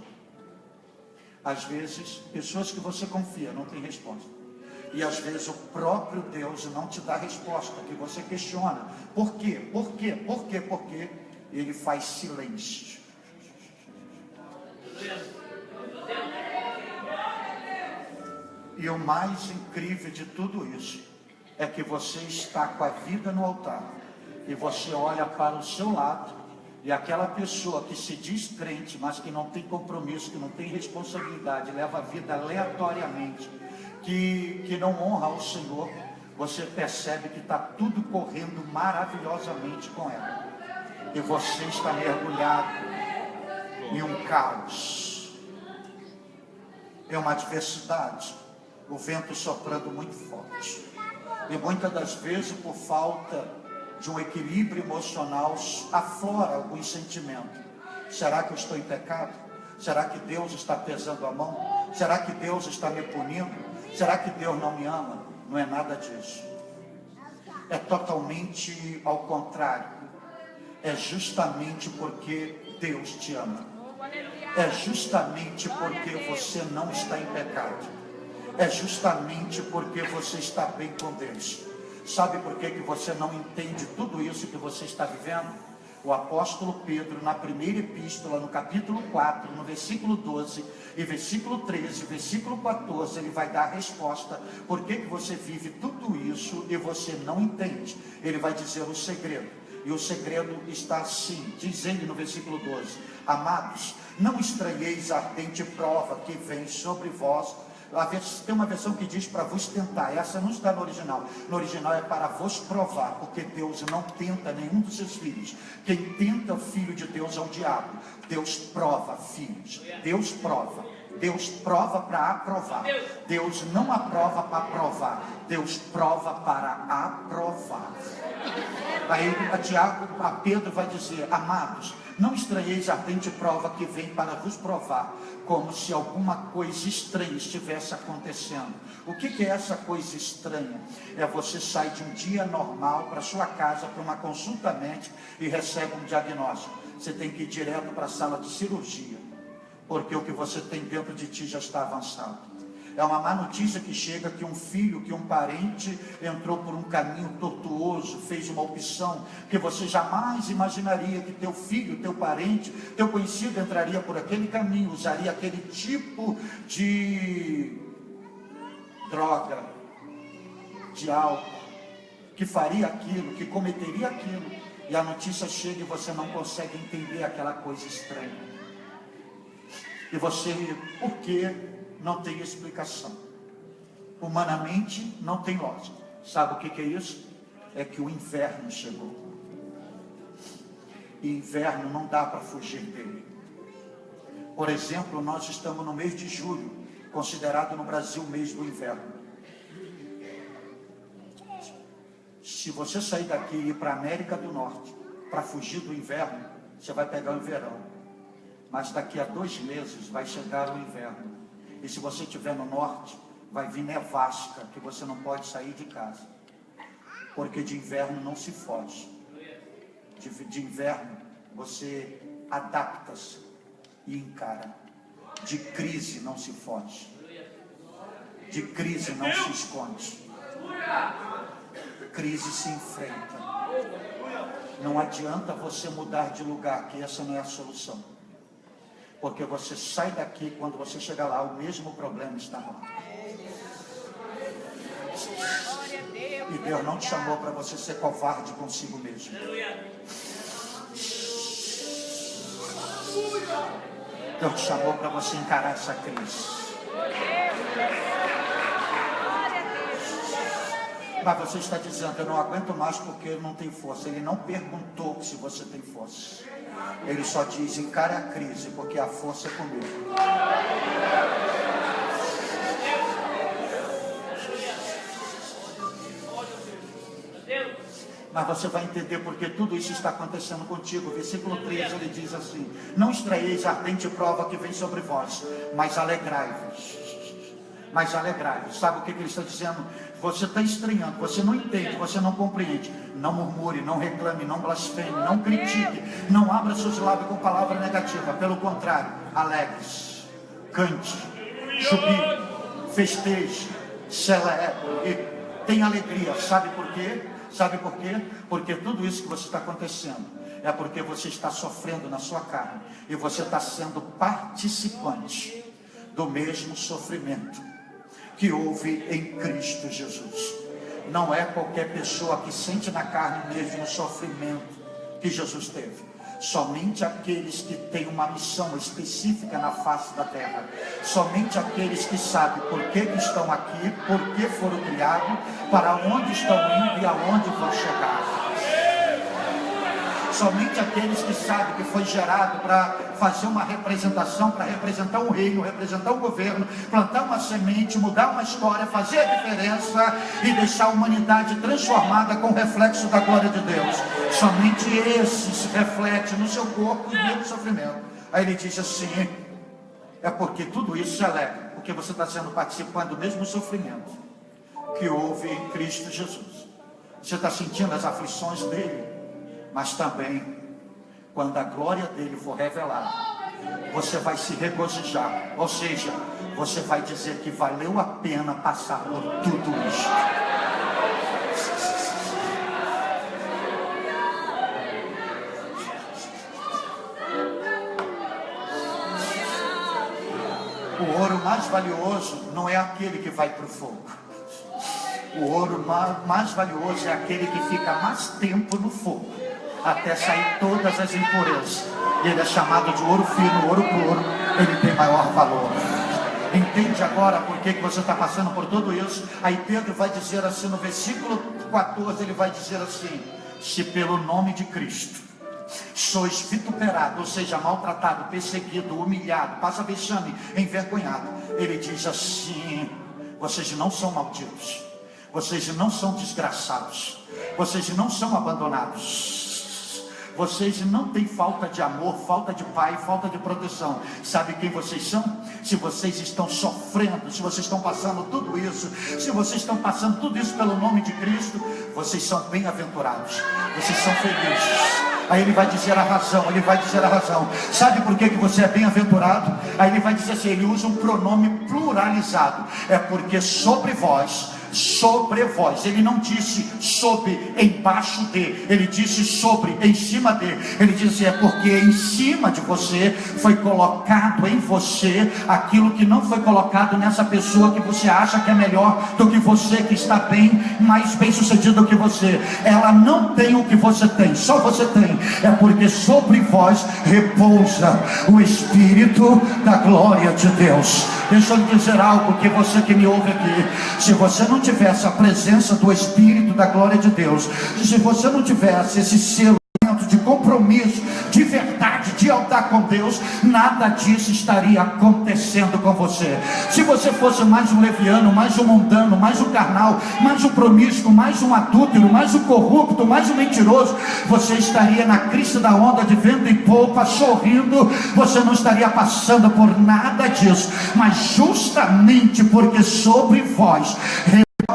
às vezes, pessoas que você confia não tem resposta. E às vezes o próprio Deus não te dá resposta, que você questiona. Por quê? Por quê? Por quê? Por quê? E ele faz silêncio. E o mais incrível de tudo isso é que você está com a vida no altar e você olha para o seu lado e aquela pessoa que se diz crente, mas que não tem compromisso, que não tem responsabilidade, leva a vida aleatoriamente, que não honra ao Senhor, você percebe que está tudo correndo maravilhosamente com ela. E você está mergulhado em um caos, em uma adversidade, o vento soprando muito forte. E muitas das vezes, por falta de um equilíbrio emocional, aflora algum sentimento. Será que eu estou em pecado? Será que Deus está pesando a mão? Será que Deus está me punindo? Será que Deus não me ama? Não é nada disso. É totalmente ao contrário. É justamente porque Deus te ama. É justamente porque você não está em pecado. É justamente porque você está bem com Deus. Sabe por que você não entende tudo isso que você está vivendo? O apóstolo Pedro, na primeira epístola, no capítulo 4, no versículo 12 e versículo 13, versículo 14, ele vai dar a resposta. Por que você vive tudo isso e você não entende? Ele vai dizer o segredo. E o segredo está assim, diz ele no versículo 12: amados, não estranheis a ardente prova que vem sobre vós. Tem uma versão que diz para vos tentar, essa não está no original. No original é para vos provar, porque Deus não tenta nenhum dos seus filhos. Quem tenta o filho de Deus é o diabo. Deus prova filhos, Deus prova. Deus prova para aprovar. Deus não aprova para provar, Deus prova para aprovar. Aí a Pedro vai dizer: amados, não estranheis a ardente prova que vem para vos provar, como se alguma coisa estranha estivesse acontecendo. O que é essa coisa estranha? É você sair de um dia normal para sua casa, para uma consulta médica e recebe um diagnóstico. Você tem que ir direto para a sala de cirurgia, porque o que você tem dentro de ti já está avançado. É uma má notícia que chega que um filho, que um parente entrou por um caminho tortuoso, fez uma opção que você jamais imaginaria que teu filho, teu parente, teu conhecido entraria por aquele caminho, usaria aquele tipo de droga, de álcool, que faria aquilo, que cometeria aquilo, e a notícia chega e você não consegue entender aquela coisa estranha. E você, por quê? Não tem explicação. Humanamente não tem lógica. Sabe o que é isso? É que o inverno chegou. E inverno não dá para fugir dele. Por exemplo, nós estamos no mês de julho, considerado no Brasil o mês do inverno. Se você sair daqui e ir para a América do Norte para fugir do inverno, você vai pegar o verão. Mas daqui a 2 meses vai chegar o inverno. E se você estiver no norte, vai vir nevasca, que você não pode sair de casa. Porque de inverno não se foge. De inverno você adapta-se e encara. De crise não se foge. De crise não se esconde. Crise se enfrenta. Não adianta você mudar de lugar, que essa não é a solução. Porque você sai daqui, quando você chegar lá, o mesmo problema está lá. E Deus não te chamou para você ser covarde consigo mesmo. Deus te chamou para você encarar essa crise. Mas você está dizendo: eu não aguento mais porque eu não tenho força. Ele não perguntou se você tem força. Ele só diz: encare a crise, porque a força é comigo. Mas você vai entender porque tudo isso está acontecendo contigo. Versículo 13, ele diz assim: não estranheis a ardente prova que vem sobre vós, mas alegrai-vos. Mas alegrai-vos. Sabe o que ele está dizendo? Você está estranhando, você não entende, você não compreende. Não murmure, não reclame, não blasfeme, não critique, não abra seus lábios com palavra negativa. Pelo contrário, alegre-se, cante, jubile, festeje, celebre e tenha alegria. Sabe por quê? Sabe por quê? Porque tudo isso que você está acontecendo é porque você está sofrendo na sua carne e você está sendo participante do mesmo sofrimento que houve em Cristo Jesus. Não é qualquer pessoa que sente na carne o mesmo sofrimento que Jesus teve. Somente aqueles que têm uma missão específica na face da terra. Somente aqueles que sabem por que estão aqui, por que foram criados, para onde estão indo e aonde vão chegar. Somente aqueles que sabem que foi gerado para fazer uma representação, para representar um reino, representar um governo, plantar uma semente, mudar uma história, fazer a diferença e deixar a humanidade transformada com o reflexo da glória de Deus. Somente esses refletem no seu corpo o mesmo sofrimento. Aí ele diz assim: é porque tudo isso se alegra, porque você está sendo participante do mesmo sofrimento que houve em Cristo Jesus. Você está sentindo as aflições dele, mas também, quando a glória dele for revelada, você vai se regozijar. Ou seja, você vai dizer que valeu a pena passar por tudo isso. O ouro mais valioso não é aquele que vai para o fogo. O ouro mais valioso é aquele que fica mais tempo no fogo, até sair todas as impurezas. Ele é chamado de ouro fino, ouro puro. Ele tem maior valor. Entende agora por que você está passando por tudo isso? Aí Pedro vai dizer assim no versículo 14, ele vai dizer assim: se pelo nome de Cristo sois vituperados, ou seja, maltratado, perseguido, humilhado, passa vexame, envergonhado, ele diz assim: vocês não são malditos, vocês não são desgraçados, vocês não são abandonados, vocês não têm falta de amor, falta de pai, falta de proteção. Sabe quem vocês são? Se vocês estão sofrendo, se vocês estão passando tudo isso, se vocês estão passando tudo isso pelo nome de Cristo, vocês são bem-aventurados, vocês são felizes. Aí ele vai dizer a razão, Sabe por que você é bem-aventurado? Aí ele vai dizer assim, ele usa um pronome pluralizado. É porque sobre vós, ele não disse sobre, embaixo de, ele disse sobre, em cima de. Ele diz assim, é porque em cima de você foi colocado em você aquilo que não foi colocado nessa pessoa que você acha que é melhor do que você, que está bem, mais bem sucedido do que você. Ela não tem o que você tem, só você tem. É porque sobre vós repousa o Espírito da glória de Deus. Deixa eu lhe dizer algo, que você que me ouve aqui, se você não tivesse a presença do Espírito da glória de Deus, se você não tivesse esse selo de compromisso, de verdade, de altar com Deus, nada disso estaria acontecendo com você. Se você fosse mais um leviano, mais um mundano, mais um carnal, mais um promíscuo, mais um adúltero, mais um corrupto, mais um mentiroso, você estaria na crista da onda de vento em polpa, sorrindo. Você não estaria passando por nada disso, mas justamente porque sobre vós,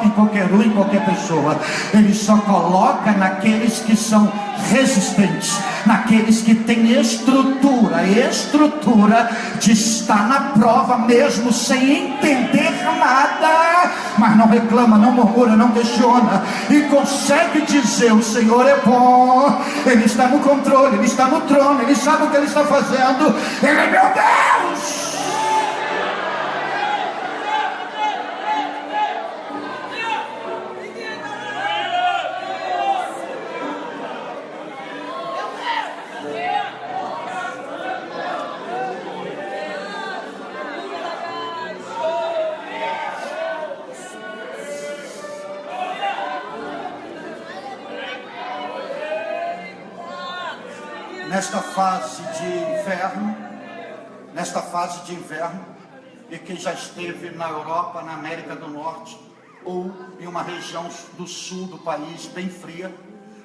em qualquer um, em qualquer pessoa, ele só coloca naqueles que são resistentes, naqueles que têm estrutura de estar na prova mesmo sem entender nada, mas não reclama, não murmura, não questiona, e consegue dizer: o Senhor é bom, Ele está no controle, Ele está no trono, Ele sabe o que Ele está fazendo, Ele é meu Deus. Nesta fase de inverno, e quem já esteve na Europa, na América do Norte, ou em uma região do sul do país bem fria,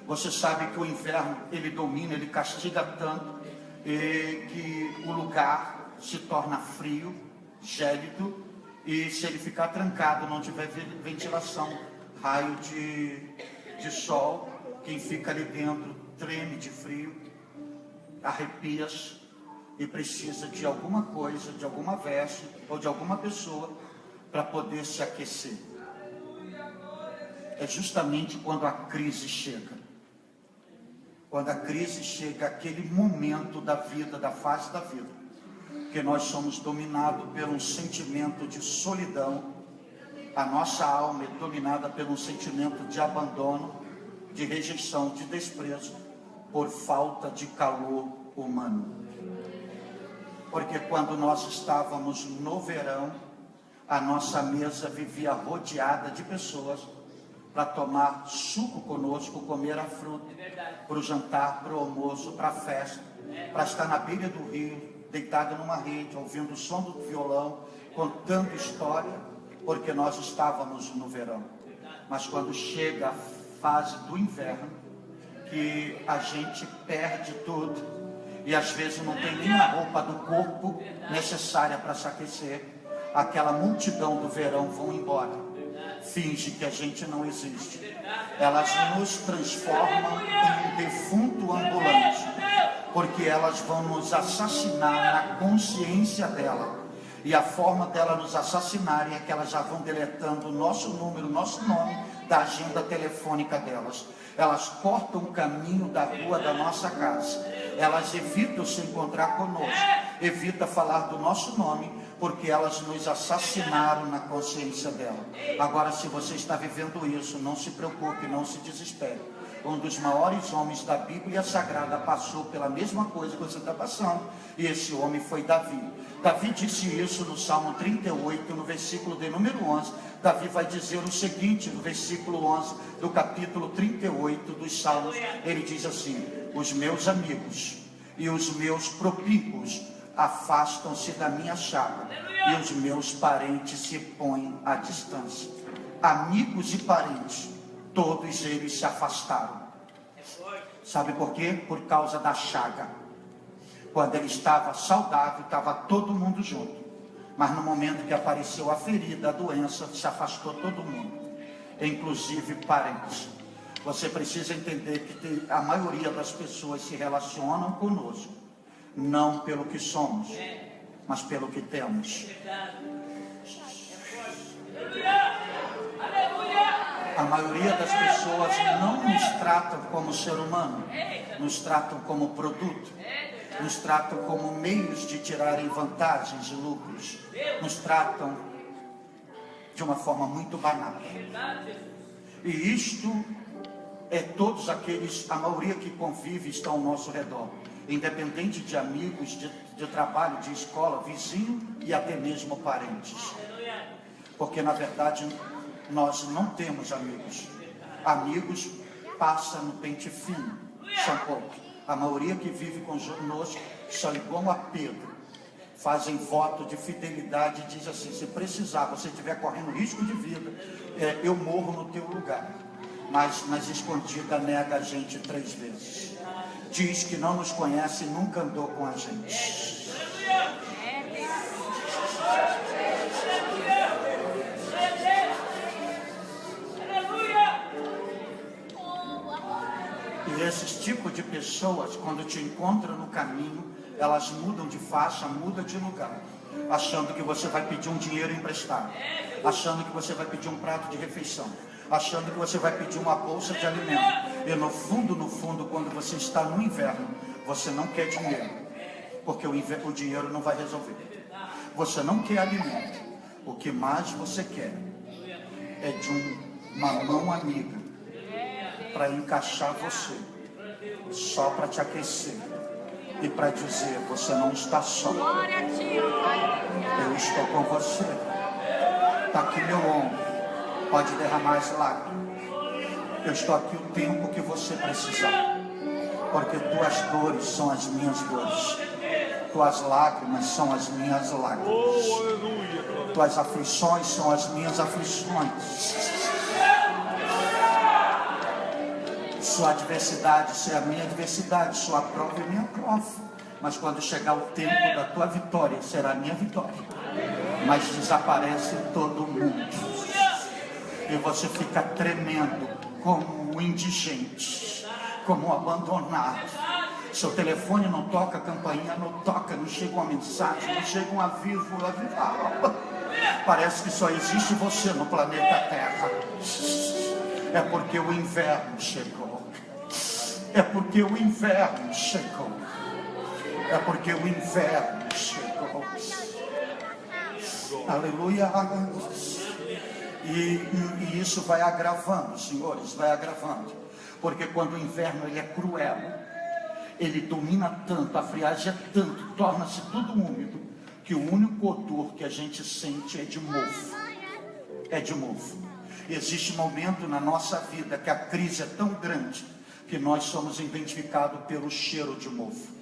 você sabe que o inverno, ele domina, ele castiga tanto, que o lugar se torna frio, gélido, e se ele ficar trancado, não tiver ventilação, raio de sol, quem fica ali dentro treme de frio, arrepias, e precisa de alguma coisa, de alguma veste ou de alguma pessoa para poder se aquecer. É justamente quando a crise chega. Quando a crise chega, aquele momento da vida, da fase da vida, que nós somos dominados por um sentimento de solidão, a nossa alma é dominada por um sentimento de abandono, de rejeição, de desprezo, por falta de calor humano. Porque quando nós estávamos no verão, a nossa mesa vivia rodeada de pessoas para tomar suco conosco, comer a fruta, para o jantar, para o almoço, para a festa, para estar na beira do rio, deitado numa rede, ouvindo o som do violão, contando história, porque nós estávamos no verão. Mas quando chega a fase do inverno, que a gente perde tudo, e às vezes não tem nem a roupa do corpo necessária para se aquecer, aquela multidão do verão vão embora, finge que a gente não existe, elas nos transformam em um defunto ambulante, porque elas vão nos assassinar na consciência dela, e a forma dela nos assassinarem é que elas já vão deletando o nosso número, o nosso nome da agenda telefônica delas. Elas cortam o caminho da rua da nossa casa, elas evitam se encontrar conosco, evitam falar do nosso nome, porque elas nos assassinaram na consciência dela. Agora, se você está vivendo isso, não se preocupe, não se desespere. Um dos maiores homens da Bíblia Sagrada passou pela mesma coisa que você está passando, e esse homem foi Davi. Davi disse isso no Salmo 38, no versículo de número 11. Davi vai dizer o seguinte, no versículo 11 do capítulo 38 dos Salmos. Ele diz assim: os meus amigos e os meus propícuos afastam-se da minha chaga, e os meus parentes se põem à distância. Amigos e parentes, todos eles se afastaram. Sabe por quê? Por causa da chaga. Quando ele estava saudável, estava todo mundo junto. Mas no momento que apareceu a ferida, a doença, se afastou todo mundo, inclusive parentes. Você precisa entender que a maioria das pessoas se relacionam conosco, não pelo que somos, mas pelo que temos. A maioria das pessoas não nos tratam como ser humano, nos tratam como produto, nos tratam como meios de tirarem vantagens e lucros, nos tratam de uma forma muito banal. E isto é todos aqueles, a maioria que convive está ao nosso redor, independente de amigos, de trabalho, de escola, vizinho e até mesmo parentes. Porque na verdade nós não temos amigos. Amigos passam no pente fino, são poucos. A maioria que vive conosco são igual a Pedro. Fazem voto de fidelidade e diz assim: se precisar, você estiver correndo risco de vida, eu morro no teu lugar. Mas nas escondidas nega a gente 3 vezes. Diz que não nos conhece e nunca andou com a gente. E esses tipos de pessoas, quando te encontram no caminho, elas mudam de faixa, mudam de lugar, achando que você vai pedir um dinheiro emprestado, achando que você vai pedir um prato de refeição, achando que você vai pedir uma bolsa de alimento. E no fundo, quando você está no inverno, você não quer dinheiro, porque o dinheiro não vai resolver. Você não quer alimento. O que mais você quer é de uma mão amiga para encaixar você, só para te aquecer e para dizer: você não está só, eu estou com você. Está aqui meu ombro, pode derramar as lágrimas. Eu estou aqui o tempo que você precisar, porque tuas dores são as minhas dores, tuas lágrimas são as minhas lágrimas, tuas aflições são as minhas aflições, sua adversidade é a minha adversidade, sua prova é a minha prova. Mas quando chegar o tempo da tua vitória, será a minha vitória. Mas desaparece todo mundo, e você fica tremendo como um indigente, como um abandonado. Seu telefone não toca, a campainha não toca, não chega uma mensagem, não chega um aviso. Parece que só existe você no planeta Terra. É porque o inverno chegou. É porque o inverno chegou. É porque o inverno chegou. Aleluia. E isso vai agravando, senhores, vai agravando. Porque quando o inverno ele é cruel, ele domina tanto, a friagem é tanto, torna-se tudo úmido, que o único odor que a gente sente é de mofo. É de mofo. Existe um momento na nossa vida que a crise é tão grande que nós somos identificados pelo cheiro de mofo.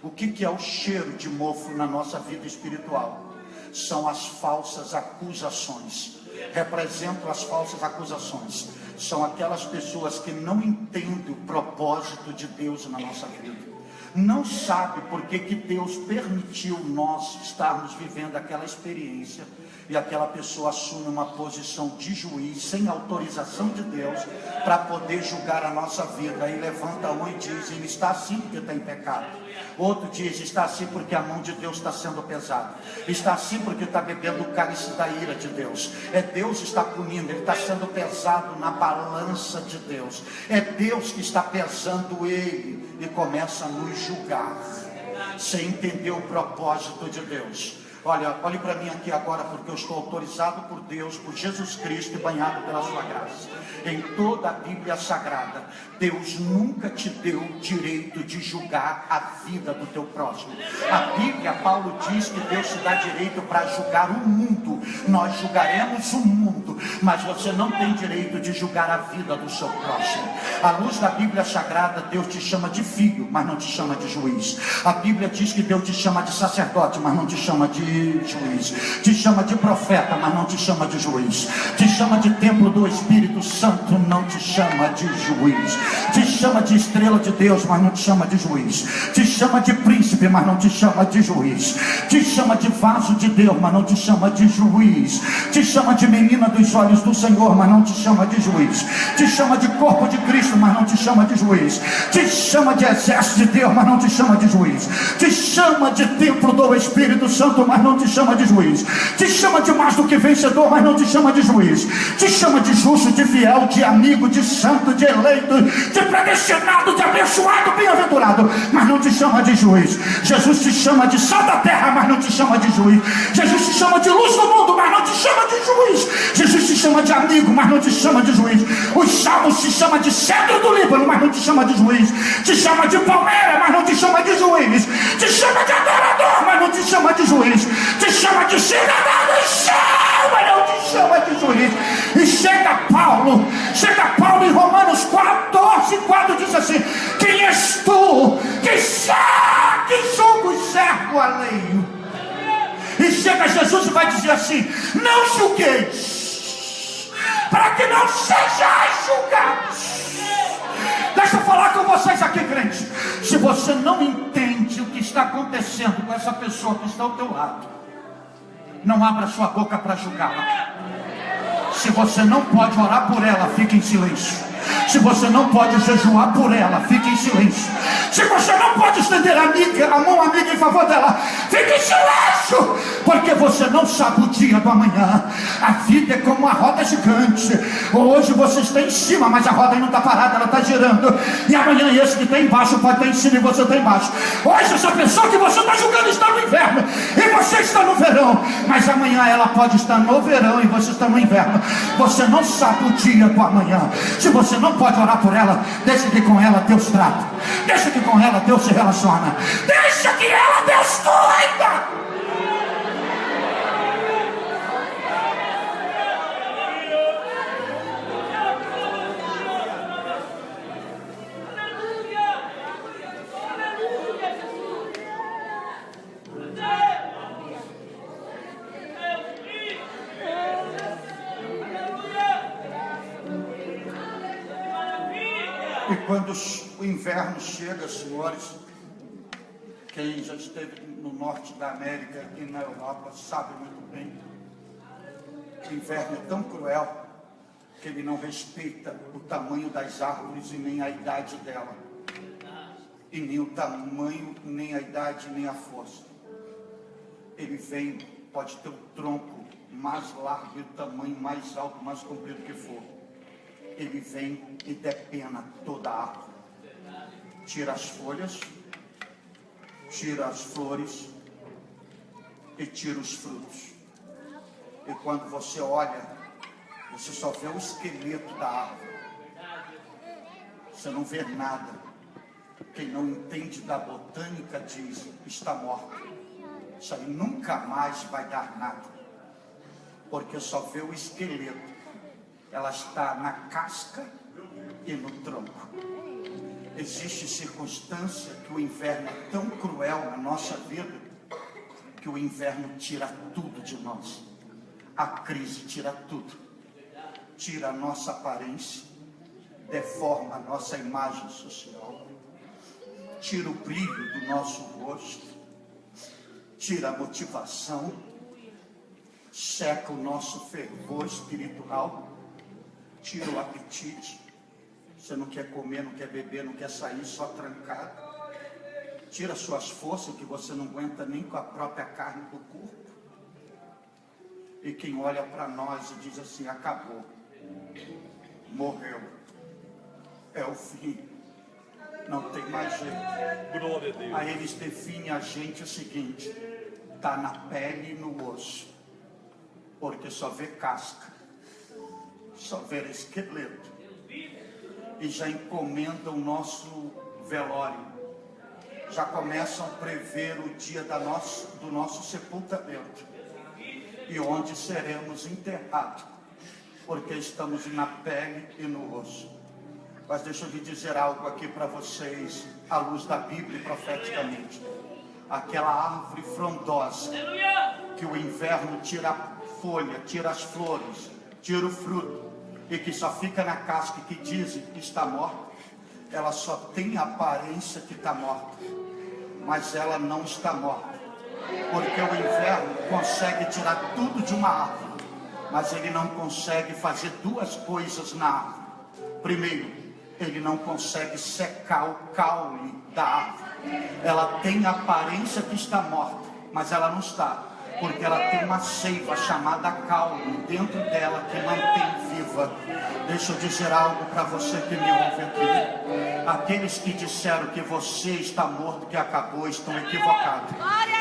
O que é o cheiro de mofo na nossa vida espiritual? São as falsas acusações. Representam as falsas acusações. São aquelas pessoas que não entendem o propósito de Deus na nossa vida. Não sabe por que Deus permitiu nós estarmos vivendo aquela experiência, e aquela pessoa assume uma posição de juiz sem autorização de Deus para poder julgar a nossa vida. Aí levanta um e diz: ele está assim porque está em pecado. Outro diz: está assim porque a mão de Deus está sendo pesada. Está assim porque está bebendo o cálice da ira de Deus. É Deus que está punindo, ele está sendo pesado na balança de Deus. É Deus que está pesando ele e começa a nos julgar, sem entender o propósito de Deus. Olhe para mim aqui agora, porque eu estou autorizado por Deus, por Jesus Cristo e banhado pela sua graça. Em toda a Bíblia Sagrada, Deus nunca te deu direito de julgar a vida do teu próximo. A Bíblia, Paulo diz que Deus te dá direito para julgar o mundo. Nós julgaremos o mundo, mas você não tem direito de julgar a vida do seu próximo. À luz da Bíblia Sagrada, Deus te chama de filho, mas não te chama de juiz. A Bíblia diz que Deus te chama de sacerdote, mas não te chama de juiz. Te chama de profeta, mas não te chama de juiz. Te chama de templo do Espírito Santo, não te chama de juiz. Te chama de estrela de Deus, mas não te chama de juiz. Te chama de príncipe, mas não te chama de juiz. Te chama de vaso de Deus, mas não te chama de juiz. Te chama de menina dos olhos do Senhor, mas não te chama de juiz. Te chama de corpo de Cristo, mas não te chama de juiz. Te chama de exército de Deus, mas não te chama de juiz. Te chama de templo do Espírito Santo, mas não te chama de juiz. Te chama de mais do que vencedor, mas não te chama de juiz. Te chama de justo, de fiel, de amigo, de santo, de eleito, de predestinado, de abençoado, bem-aventurado, mas não te chama de juiz. Jesus te chama de sal da terra, mas não te chama de juiz. Jesus te chama de luz do mundo, mas não te chama de juiz. Jesus te chama de amigo, mas não te chama de juiz. Os salmos te chama de cedro do Líbano, mas não te chama de juiz. Te chama de palmeira, mas não te chama de juiz. Te chama de adorador, mas não te chama de juiz. Te chama de cidadão do céu, mas não te chama de juiz. E chega Paulo em Romanos 14:4 diz assim: quem és tu que julga o servo alheio? E chega Jesus e vai dizer assim: não julgueis, para que não sejais julgados. Deixa eu falar com vocês aqui, crente. Se você não entende o que está acontecendo com essa pessoa que está ao teu lado, não abra sua boca para julgá-la. Se você não pode orar por ela, fique em silêncio. Se você não pode jejuar por ela, fique em silêncio. Se você não pode estender a mão amiga em favor dela, fique em silêncio. Porque você não sabe o dia do amanhã. A vida é como uma roda gigante. Hoje você está em cima, mas a roda não está parada, ela está girando. E amanhã esse que está embaixo pode estar em cima e você está embaixo. Hoje essa pessoa que você está julgando está no inverno e você está no verão. Mas amanhã ela pode estar no verão e você está no inverno. Você não sabe o dia do amanhã. Se você não pode orar por ela, deixa que com ela Deus trata. Deixa que com ela Deus se relaciona. Deixa que ela Deus cuida. E quando o inverno chega, senhores, quem já esteve no norte da América e na Europa sabe muito bem, o inverno é tão cruel que ele não respeita o tamanho das árvores e nem a idade dela, e nem o tamanho, nem a idade, nem a força. Ele vem, pode ter o tronco mais largo e o tamanho mais alto, mais comprido que for. Ele vem e depena toda a árvore. Tira as folhas, tira as flores e tira os frutos. E quando você olha, você só vê o esqueleto da árvore. Você não vê nada. Quem não entende da botânica diz: está morto. Isso aí nunca mais vai dar nada. Porque só vê o esqueleto. Ela está na casca e no tronco. Existe circunstância que o inverno é tão cruel na nossa vida, que o inverno tira tudo de nós. A crise tira tudo. Tira a nossa aparência, deforma a nossa imagem social, tira o brilho do nosso rosto, tira a motivação, seca o nosso fervor espiritual, tira o apetite. Você não quer comer, não quer beber, não quer sair, só trancado. Tira suas forças, que você não aguenta nem com a própria carne do corpo. E quem olha para nós e diz assim: acabou, morreu, é o fim, não tem mais jeito. Aí eles definem a gente o seguinte: está na pele e no osso, porque só vê casca, só vê esqueleto, e já encomendam o nosso velório, já começam a prever o dia do nosso sepultamento e onde seremos enterrados, porque estamos na pele e no osso. Mas deixa eu lhe dizer algo aqui para vocês, à luz da Bíblia, profeticamente. Aquela árvore frondosa, que o inverno tira a folha, tira as flores, tira o fruto, e que só fica na casca, que dizem que está morta, ela só tem a aparência que está morta, mas ela não está morta, porque o inverno consegue tirar tudo de uma árvore, mas ele não consegue fazer duas coisas na árvore. Primeiro, ele não consegue secar o caule da árvore. Ela tem a aparência que está morta, mas ela não está, porque ela tem uma seiva chamada caule dentro dela que mantém viva. Deixa eu dizer algo para você que me ouve aqui. Aqueles que disseram que você está morto, que acabou, estão equivocados.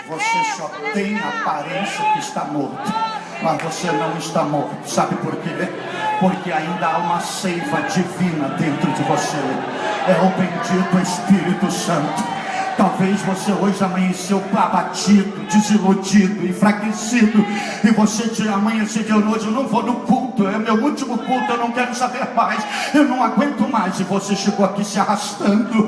Você só tem a aparência que está morto, mas você não está morto. Sabe por quê? Porque ainda há uma seiva divina dentro de você. É o bendito Espírito Santo. Talvez você hoje amanheceu abatido, desiludido, enfraquecido, e você amanheceu de hoje: eu não vou no culto, é meu último culto, eu não quero saber mais, eu não aguento mais. E você chegou aqui se arrastando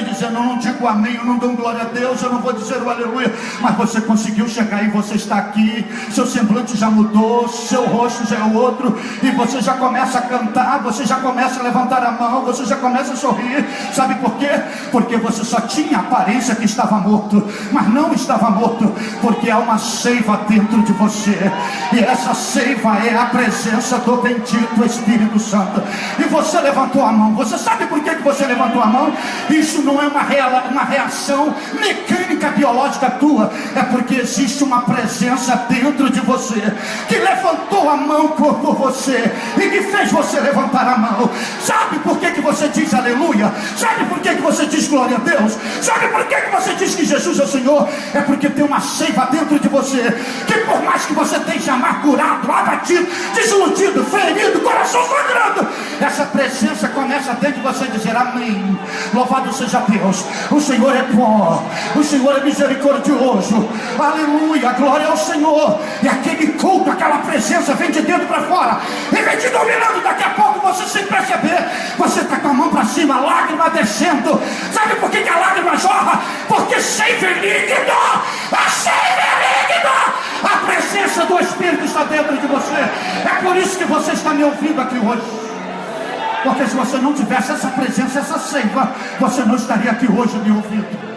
e dizendo: eu não digo amém, eu não dou glória a Deus, eu não vou dizer o aleluia. Mas você conseguiu chegar e você está aqui, seu semblante já mudou, seu rosto já é outro, e você já começa a cantar, você já começa a levantar a mão, você já começa a sorrir. Sabe por quê? Porque você só tinha aparência que estava morto, mas não estava morto, porque há uma seiva dentro de você, e essa seiva é a presença do bendito Espírito Santo. E você levantou a mão. Você sabe por que você levantou a mão? Isso não é uma reação mecânica biológica tua, é porque existe uma presença dentro de você que levantou a mão por você e que fez você levantar a mão. Sabe por que você diz aleluia? Sabe por que você diz glória a Deus? Sabe por que você diz que Jesus é o Senhor? É porque tem uma seiva dentro de você, que por mais que você esteja amargurado, abatido, desiludido, ferido, coração sangrando, essa presença começa dentro de você a dizer amém. Louvado seja Deus, o Senhor é bom, o Senhor é misericordioso, aleluia, glória ao Senhor. E aquele culto, aquela presença vem de dentro para fora e vem te dominando. Daqui a pouco você, sem perceber, você está com a mão para cima, lágrima descendo. Sabe por que a lágrima jorra? Porque seiva é líquido, a seiva é líquido, a presença do Espírito está dentro de você. É por isso que você está me ouvindo aqui hoje, porque se você não tivesse essa presença, essa seiva, você não estaria aqui hoje me ouvindo.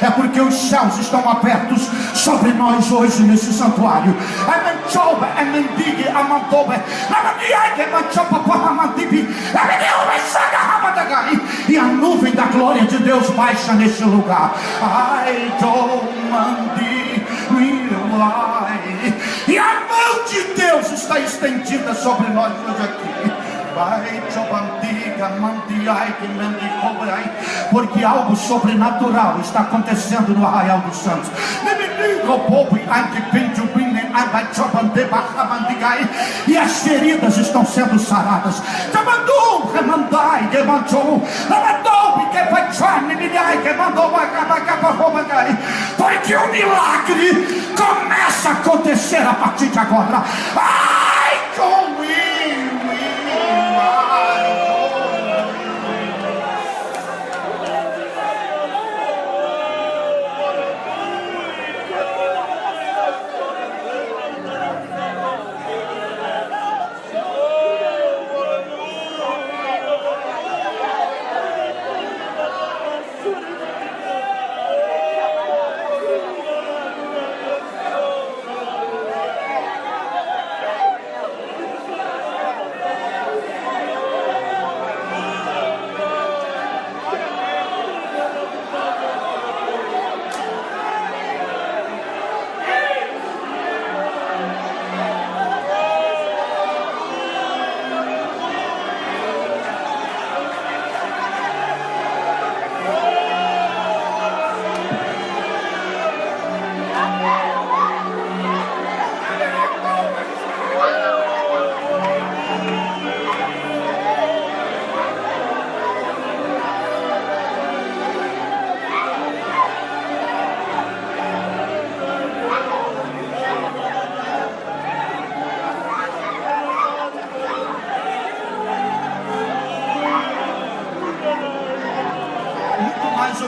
É porque os céus estão abertos sobre nós hoje nesse santuário. E a nuvem da glória de Deus baixa nesse lugar. E a mão de Deus está estendida sobre nós hoje aqui. Porque algo sobrenatural está acontecendo no Arraial dos Santos. E as feridas estão sendo saradas. Porque o milagre começa a acontecer a partir de agora. Ai, com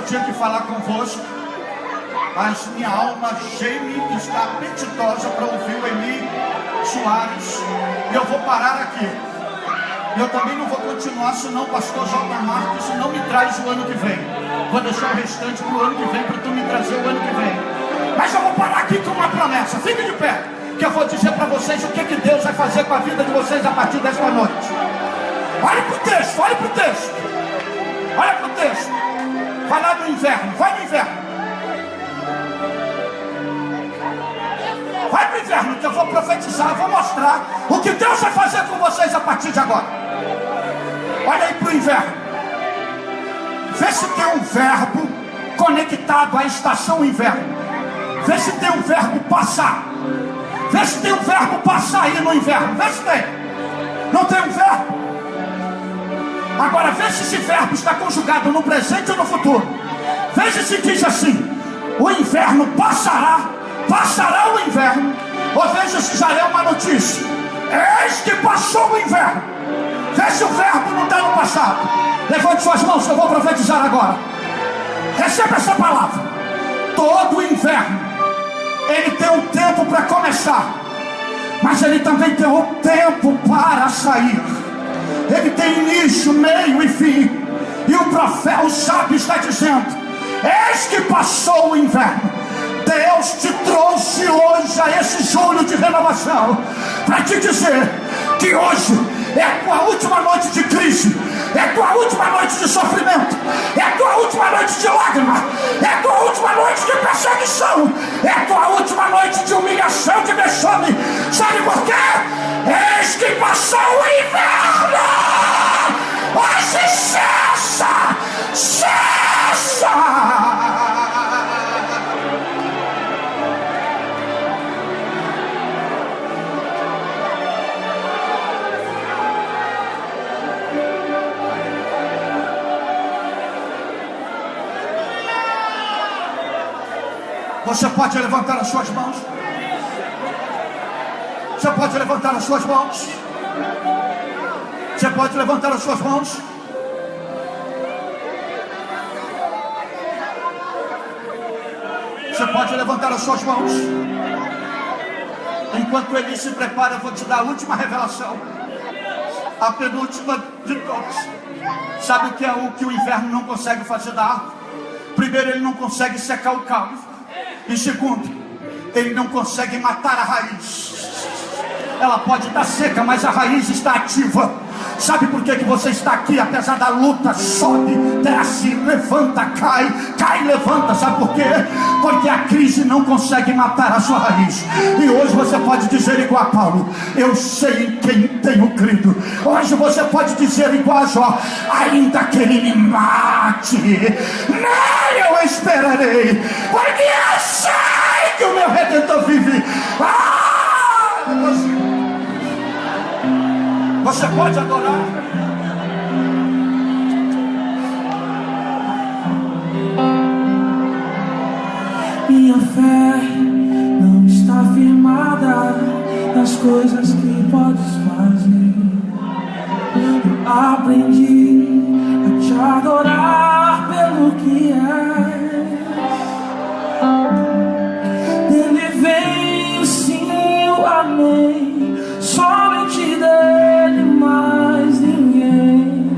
eu tinha que falar convosco, mas minha alma geme e está apetitosa para ouvir o Eli Soares, e eu vou parar aqui. Eu também não vou continuar, senão o pastor J. Marques não me traz o ano que vem. Vou deixar o restante para o ano que vem, para tu me trazer o ano que vem. Mas eu vou parar aqui com uma promessa. Fique de pé, que eu vou dizer para vocês o que Deus vai fazer com a vida de vocês a partir desta noite. Olhe para o texto, olhe para o texto. Olha para o texto. Vai lá no inverno, vai no inverno. Vai para o inverno, que eu vou profetizar, eu vou mostrar o que Deus vai fazer com vocês a partir de agora. Olha aí para o inverno. Vê se tem um verbo conectado à estação inverno. Vê se tem um verbo passar. Vê se tem um verbo passar aí no inverno. Vê se tem. Não tem um verbo? Agora vê se esse verbo está conjugado no presente ou no futuro. Veja se diz assim: o inverno passará, passará o inverno. Ou veja se já é uma notícia: eis que passou o inverno. Vê se o verbo não está no passado. Levante suas mãos que eu vou profetizar agora. Receba essa palavra. Todo inverno, ele tem um tempo para começar, mas ele também tem um tempo para sair. Ele tem início, meio e fim. E o profeta, o sábio está dizendo: eis que passou o inverno. Deus te trouxe hoje a esse julho de renovação para te dizer que hoje é a tua última noite de crise, é a tua última noite de sofrimento, é a tua última noite de lágrima, é a tua última noite de perseguição, é a tua última noite de humilhação, de vexame. Sabe por quê? Eis que passou o inverno. Hoje cessa, cessa. Você pode levantar as suas mãos? Você pode levantar as suas mãos? Você pode levantar as suas mãos? Você pode levantar as suas mãos? Enquanto ele se prepara, eu vou te dar a última revelação, a penúltima de todas. Sabe o que é o que o inverno não consegue fazer da árvore? Primeiro, ele não consegue secar o caule. E segundo, ele não consegue matar a raiz. Ela pode estar seca, mas a raiz está ativa. Sabe por que você está aqui? Apesar da luta, sobe, desce, levanta, cai, cai, levanta. Sabe por quê? Porque a crise não consegue matar a sua raiz. E hoje você pode dizer igual a Paulo: eu sei em quem tenho crido. Hoje você pode dizer igual a Jó: ainda que ele me mate, nele eu esperarei, porque eu sei que o meu Redentor vive. Você pode adorar. Minha fé não está firmada nas coisas que podes fazer. Eu aprendi a te adorar pelo que és. Dele vem o sim, o amém. Somente dele, mais ninguém.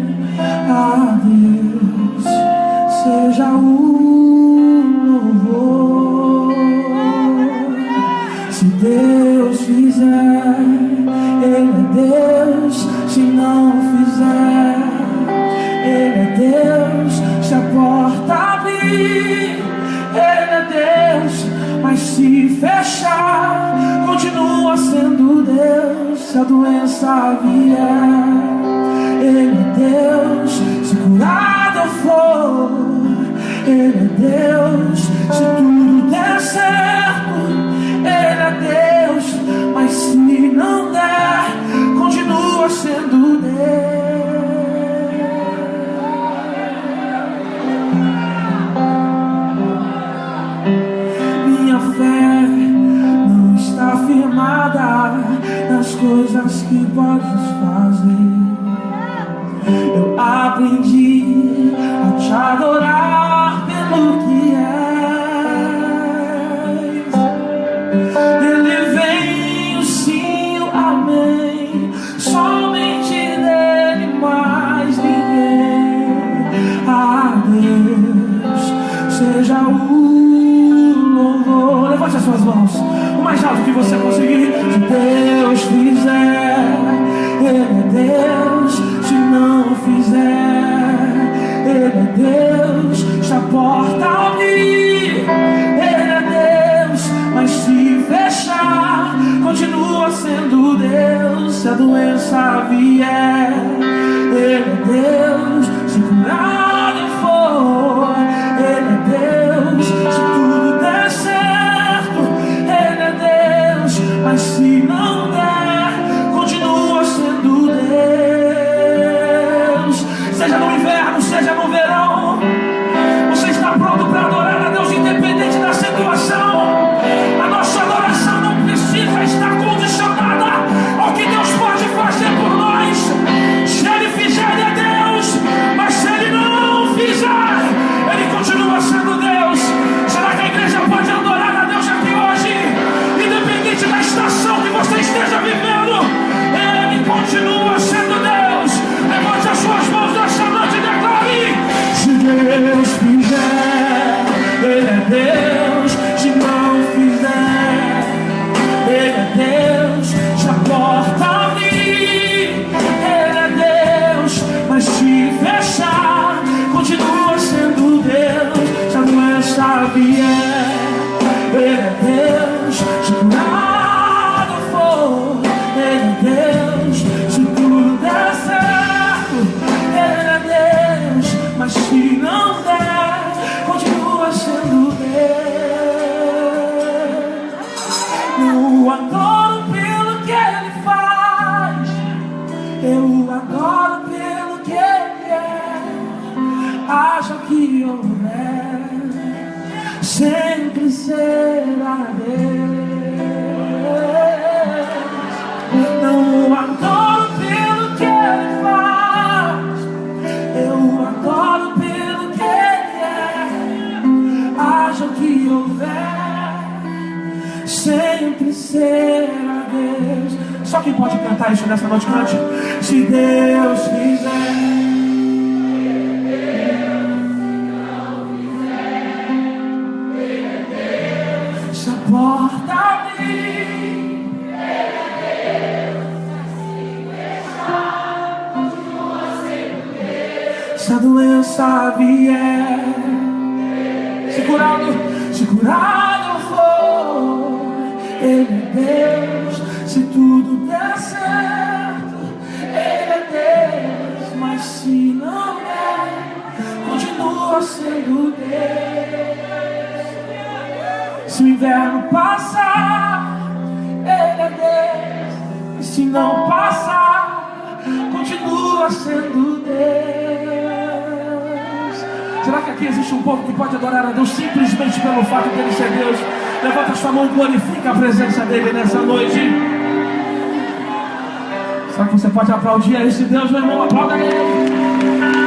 A Deus seja o louvor. Se Deus fizer, Ele é Deus. Se não fizer, Ele é Deus. Se a porta abrir, Ele é Deus. Mas se fechar, continua sendo Deus. Se a doença vier, Ele é Deus. Se curado eu for, Ele é Deus. Se tudo der certo, Ele é Deus. Mas se não der, continua sendo Deus. Minha fé não está firmada nas coisas que podes fazer. Eu aprendi a te adorar pelo que és. Dele vem o sim, o amém. Somente dele, mais ninguém. A Deus seja o louvor. Levante as suas mãos o mais alto que você conseguir. Se Deus fizer, Ele é Deus. Se não fizer, Ele é Deus. Se a porta abrir, Ele é Deus. Mas se fechar, continua sendo Deus. Se a doença vier, Ele é Deus. Se curado for, Ele é Deus. Se tudo der certo, Ele é Deus. Mas se não der, continua sendo Deus. Seja no inverno, seja no verão, você está pronto para adorar a Deus independente da situação. A nossa adoração não precisa estar condicionada ao que Deus pode fazer por nós. Se Ele fizer, Ele é Deus. Mas se Ele não fizer, Ele continua sendo Deus. Será que a igreja pode adorar a Deus aqui hoje? Independente da estação que você esteja vivendo, Ele continua sendo Deus. Levante as suas mãos nessa noite e declare: se Deus fizer, Ele é Deus. Se não fizer, Ele é Deus. Se a porta abrir, Ele é Deus. Mas se fechar, continua sendo Deus. Se a doença vier, Ele é Deus. Se curado for, Ele é Deus. Se tudo der certo, Ele é Deus. Mas se não der, continua sendo Deus. Eu adoro pelo que Ele faz. Eu adoro pelo que Ele é. Haja o que houver, sempre será Deus. Não adoro pelo que Ele faz. Eu adoro pelo que Ele é. Haja o que houver, sempre será Deus. Só quem pode cantar isso nessa noite, cante. Se Deus fizer, se a porta abrir, Ele é Deus. Se a doença vier, se curado for, Ele é Deus. Se tudo der certo, Ele é Deus. Mas se não der, continua sendo Deus. Se o inverno passar, Ele é Deus. E se não passar, continua sendo Deus. Será que aqui existe um povo que pode adorar a Deus simplesmente pelo fato dele ser Deus? Levanta sua mão e glorifica a presença dele nessa noite. Será que você pode aplaudir a esse Deus, meu irmão? Aplauda ele.